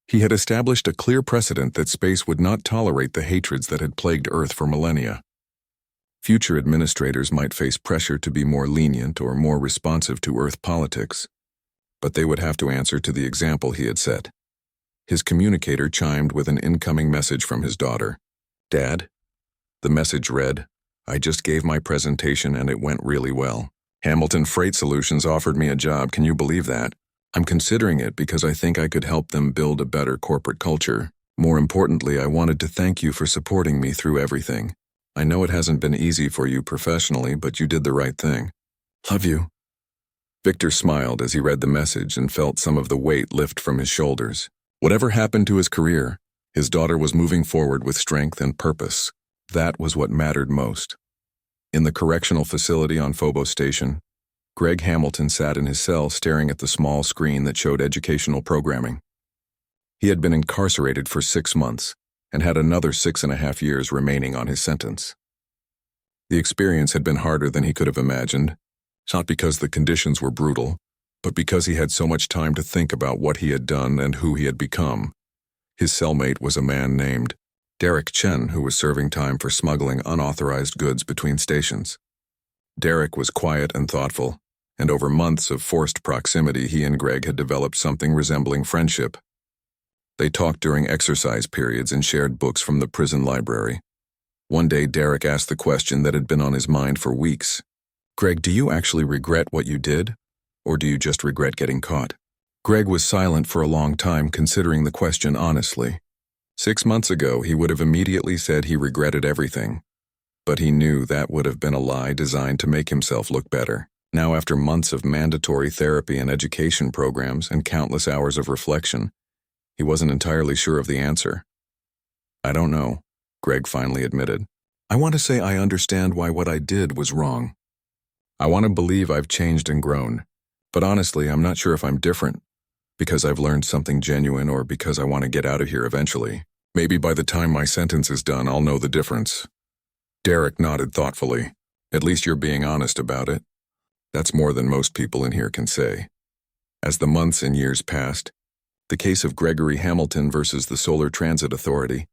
He had established a clear precedent that space would not tolerate the hatreds that had plagued Earth for millennia. Future administrators might face pressure to be more lenient or more responsive to Earth politics, but they would have to answer to the example he had set. His communicator chimed with an incoming message from his daughter. "Dad?" The message read, "I just gave my presentation and it went really well. Hamilton Freight Solutions offered me a job, can you believe that? I'm considering it because I think I could help them build a better corporate culture. More importantly, I wanted to thank you for supporting me through everything. I know it hasn't been easy for you professionally, but you did the right thing. Love you." Victor smiled as he read the message and felt some of the weight lift from his shoulders. Whatever happened to his career, his daughter was moving forward with strength and purpose. That was what mattered most. In the correctional facility on Phobos Station, Greg Hamilton sat in his cell staring at the small screen that showed educational programming. He had been incarcerated for 6 months and had another 6.5 years remaining on his sentence. The experience had been harder than he could have imagined, not because the conditions were brutal, but because he had so much time to think about what he had done and who he had become. His cellmate was a man named Derek Chen, who was serving time for smuggling unauthorized goods between stations. Derek was quiet and thoughtful, and over months of forced proximity, he and Greg had developed something resembling friendship. They talked during exercise periods and shared books from the prison library. One day, Derek asked the question that had been on his mind for weeks. "Greg, do you actually regret what you did, or do you just regret getting caught?" Greg was silent for a long time, considering the question honestly. 6 months ago, he would have immediately said he regretted everything, but he knew that would have been a lie designed to make himself look better. Now, after months of mandatory therapy and education programs and countless hours of reflection, he wasn't entirely sure of the answer. "I don't know," Greg finally admitted. "I want to say I understand why what I did was wrong. I want to believe I've changed and grown, but honestly, I'm not sure if I'm different because I've learned something genuine or because I want to get out of here eventually. Maybe by the time my sentence is done, I'll know the difference." Derek nodded thoughtfully. "At least you're being honest about it. That's more than most people in here can say." As the months and years passed, the case of Gregory Hamilton versus the Solar Transit Authority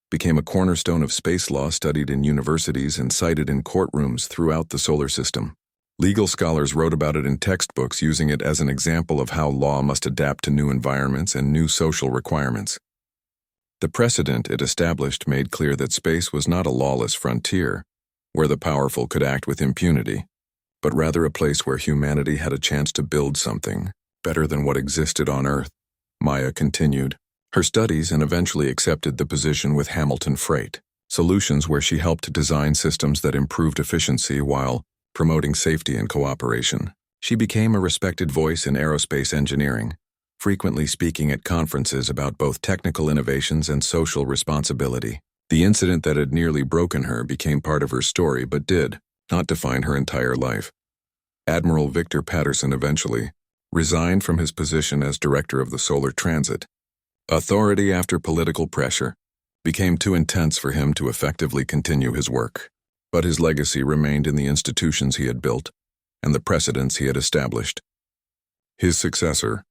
became a cornerstone of space law studied in universities and cited in courtrooms throughout the solar system. Legal scholars wrote about it in textbooks, using it as an example of how law must adapt to new environments and new social requirements. The precedent it established made clear that space was not a lawless frontier where the powerful could act with impunity, but rather a place where humanity had a chance to build something better than what existed on Earth. Maya continued, her studies and eventually accepted the position with Hamilton Freight Solutions, where she helped design systems that improved efficiency while promoting safety and cooperation. She became a respected voice in aerospace engineering, frequently speaking at conferences about both technical innovations and social responsibility. The incident that had nearly broken her became part of her story but did not define her entire life. Admiral Victor Patterson eventually resigned from his position as director of the Solar Transit Authority after political pressure became too intense for him to effectively continue his work. But his legacy remained in the institutions he had built and the precedents he had established. His successor,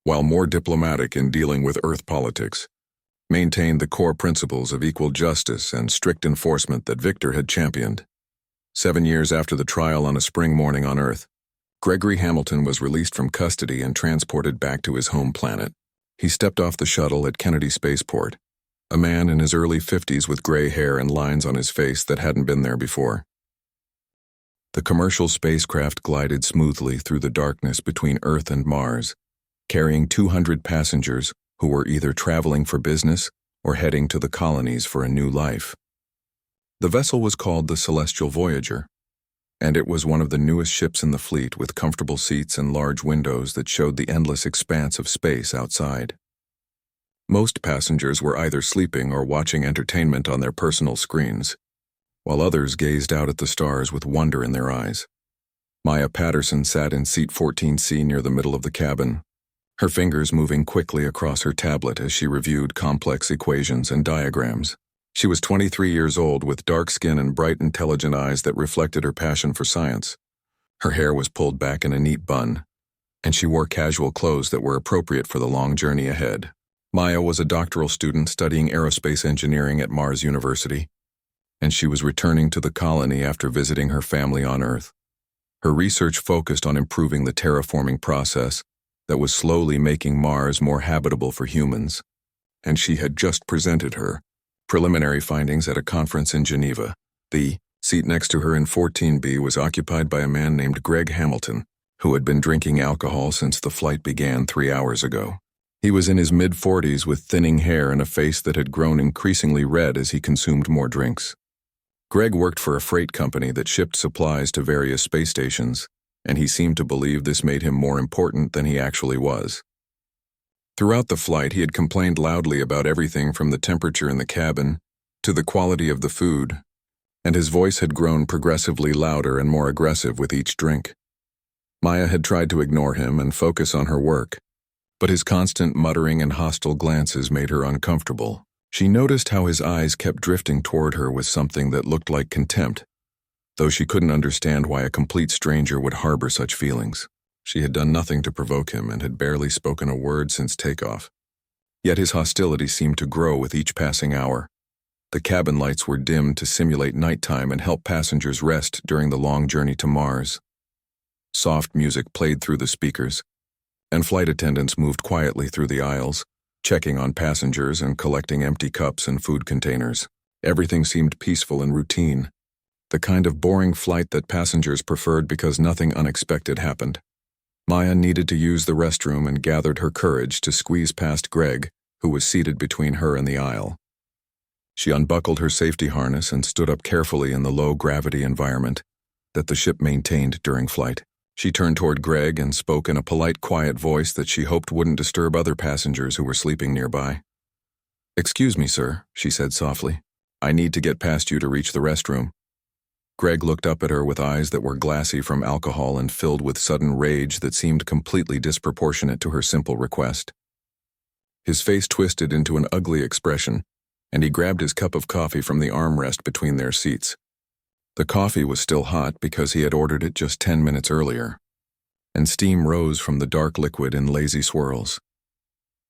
while more diplomatic in dealing with Earth politics, maintained the core principles of equal justice and strict enforcement that Victor had championed. 7 years after the trial on a spring morning on Earth, Gregory Hamilton was released from custody and transported back to his home planet. He stepped off the shuttle at Kennedy Spaceport, a man in his early 50s with gray hair and lines on his face that hadn't been there before. The commercial spacecraft glided smoothly through the darkness between Earth and Mars, carrying 200 passengers who were either traveling for business or heading to the colonies for a new life. The vessel was called the Celestial Voyager, and it was one of the newest ships in the fleet with comfortable seats and large windows that showed the endless expanse of space outside. Most passengers were either sleeping or watching entertainment on their personal screens, while others gazed out at the stars with wonder in their eyes. Maya Patterson sat in seat 14C near the middle of the cabin, her fingers moving quickly across her tablet as she reviewed complex equations and diagrams. She was 23 years old with dark skin and bright, intelligent eyes that reflected her passion for science. Her hair was pulled back in a neat bun, and she wore casual clothes that were appropriate for the long journey ahead. Maya was a doctoral student studying aerospace engineering at Mars University, and she was returning to the colony after visiting her family on Earth. Her research focused on improving the terraforming process that was slowly making Mars more habitable for humans, and she had just presented her preliminary findings at a conference in Geneva. The seat next to her in 14B was occupied by a man named Greg Hamilton, who had been drinking alcohol since the flight began 3 hours ago. He was in his mid-40s with thinning hair and a face that had grown increasingly red as he consumed more drinks. Greg worked for a freight company that shipped supplies to various space stations, and he seemed to believe this made him more important than he actually was. Throughout the flight, he had complained loudly about everything from the temperature in the cabin to the quality of the food, and his voice had grown progressively louder and more aggressive with each drink. Maya had tried to ignore him and focus on her work, but his constant muttering and hostile glances made her uncomfortable. She noticed how his eyes kept drifting toward her with something that looked like contempt, though she couldn't understand why a complete stranger would harbor such feelings. She had done nothing to provoke him and had barely spoken a word since takeoff. Yet his hostility seemed to grow with each passing hour. The cabin lights were dimmed to simulate nighttime and help passengers rest during the long journey to Mars. Soft music played through the speakers, and flight attendants moved quietly through the aisles, checking on passengers and collecting empty cups and food containers. Everything seemed peaceful and routine, the kind of boring flight that passengers preferred because nothing unexpected happened. Maya needed to use the restroom and gathered her courage to squeeze past Greg, who was seated between her and the aisle. She unbuckled her safety harness and stood up carefully in the low-gravity environment that the ship maintained during flight. She turned toward Greg and spoke in a polite, quiet voice that she hoped wouldn't disturb other passengers who were sleeping nearby. "Excuse me, sir," she said softly. "I need to get past you to reach the restroom." Greg looked up at her with eyes that were glassy from alcohol and filled with sudden rage that seemed completely disproportionate to her simple request. His face twisted into an ugly expression, and he grabbed his cup of coffee from the armrest between their seats. The coffee was still hot because he had ordered it just 10 minutes earlier, and steam rose from the dark liquid in lazy swirls.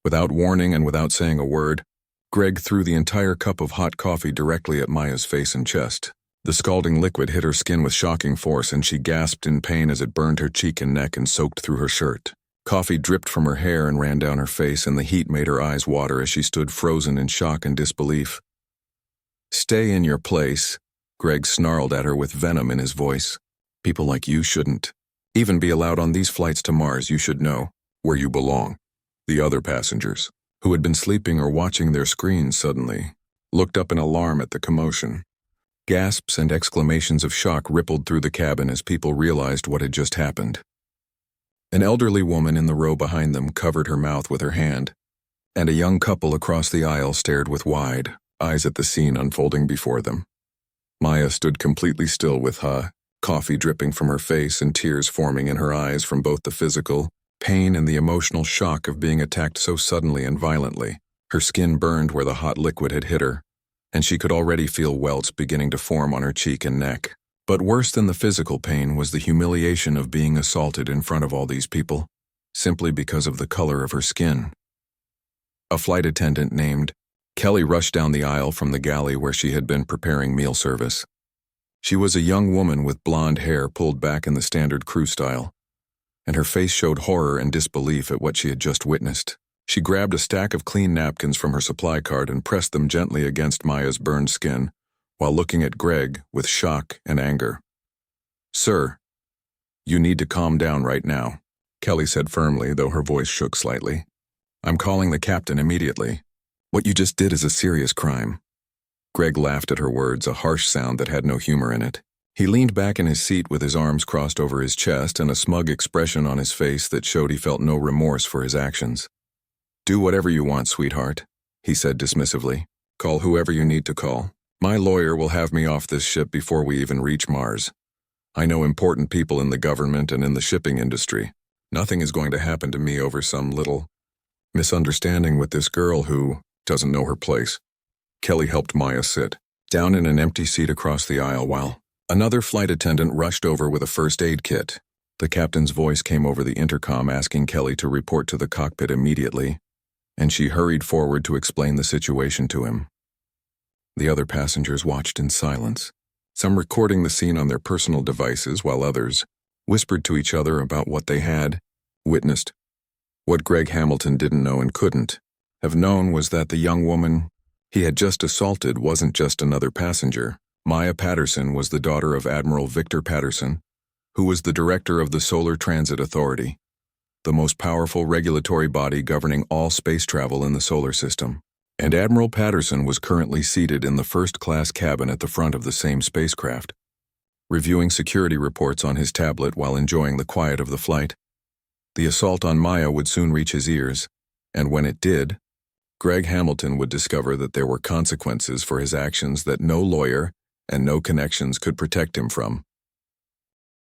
Without warning and without saying a word, Greg threw the entire cup of hot coffee directly at Maya's face and chest. The scalding liquid hit her skin with shocking force, and she gasped in pain as it burned her cheek and neck and soaked through her shirt. Coffee dripped from her hair and ran down her face, and the heat made her eyes water as she stood frozen in shock and disbelief. "Stay in your place," Greg snarled at her with venom in his voice. "People like you shouldn't even be allowed on these flights to Mars. You should know where you belong. The other passengers." who had been sleeping or watching their screens suddenly, looked up in alarm at the commotion. Gasps and exclamations of shock rippled through the cabin as people realized what had just happened. An elderly woman in the row behind them covered her mouth with her hand, and a young couple across the aisle stared with wide eyes at the scene unfolding before them. Maya stood completely still with coffee dripping from her face and tears forming in her eyes from both the physical pain and the emotional shock of being attacked so suddenly and violently. Her skin burned where the hot liquid had hit her, and she could already feel welts beginning to form on her cheek and neck. But worse than the physical pain was the humiliation of being assaulted in front of all these people, simply because of the color of her skin. A flight attendant named Kelly rushed down the aisle from the galley where she had been preparing meal service. She was a young woman with blonde hair pulled back in the standard crew style, and her face showed horror and disbelief at what she had just witnessed. She grabbed a stack of clean napkins from her supply cart and pressed them gently against Maya's burned skin, while looking at Greg with shock and anger. "Sir, you need to calm down right now," Kelly said firmly, though her voice shook slightly. "I'm calling the captain immediately. What you just did is a serious crime." Greg laughed at her words, a harsh sound that had no humor in it. He leaned back in his seat with his arms crossed over his chest and a smug expression on his face that showed he felt no remorse for his actions. "Do whatever you want, sweetheart," he said dismissively. "Call whoever you need to call. My lawyer will have me off this ship before we even reach Mars. I know important people in the government and in the shipping industry. Nothing is going to happen to me over some little misunderstanding with this girl who doesn't know her place." Kelly helped Maya sit down in an empty seat across the aisle while another flight attendant rushed over with a first aid kit. The captain's voice came over the intercom asking Kelly to report to the cockpit immediately, and she hurried forward to explain the situation to him. The other passengers watched in silence, some recording the scene on their personal devices while others whispered to each other about what they had witnessed. What Greg Hamilton didn't know and couldn't have known was that the young woman he had just assaulted wasn't just another passenger. Maya Patterson was the daughter of Admiral Victor Patterson, who was the director of the Solar Transit Authority, the most powerful regulatory body governing all space travel in the solar system. And Admiral Patterson was currently seated in the first-class cabin at the front of the same spacecraft, reviewing security reports on his tablet while enjoying the quiet of the flight. The assault on Maya would soon reach his ears, and when it did, Greg Hamilton would discover that there were consequences for his actions that no lawyer and no connections could protect him from.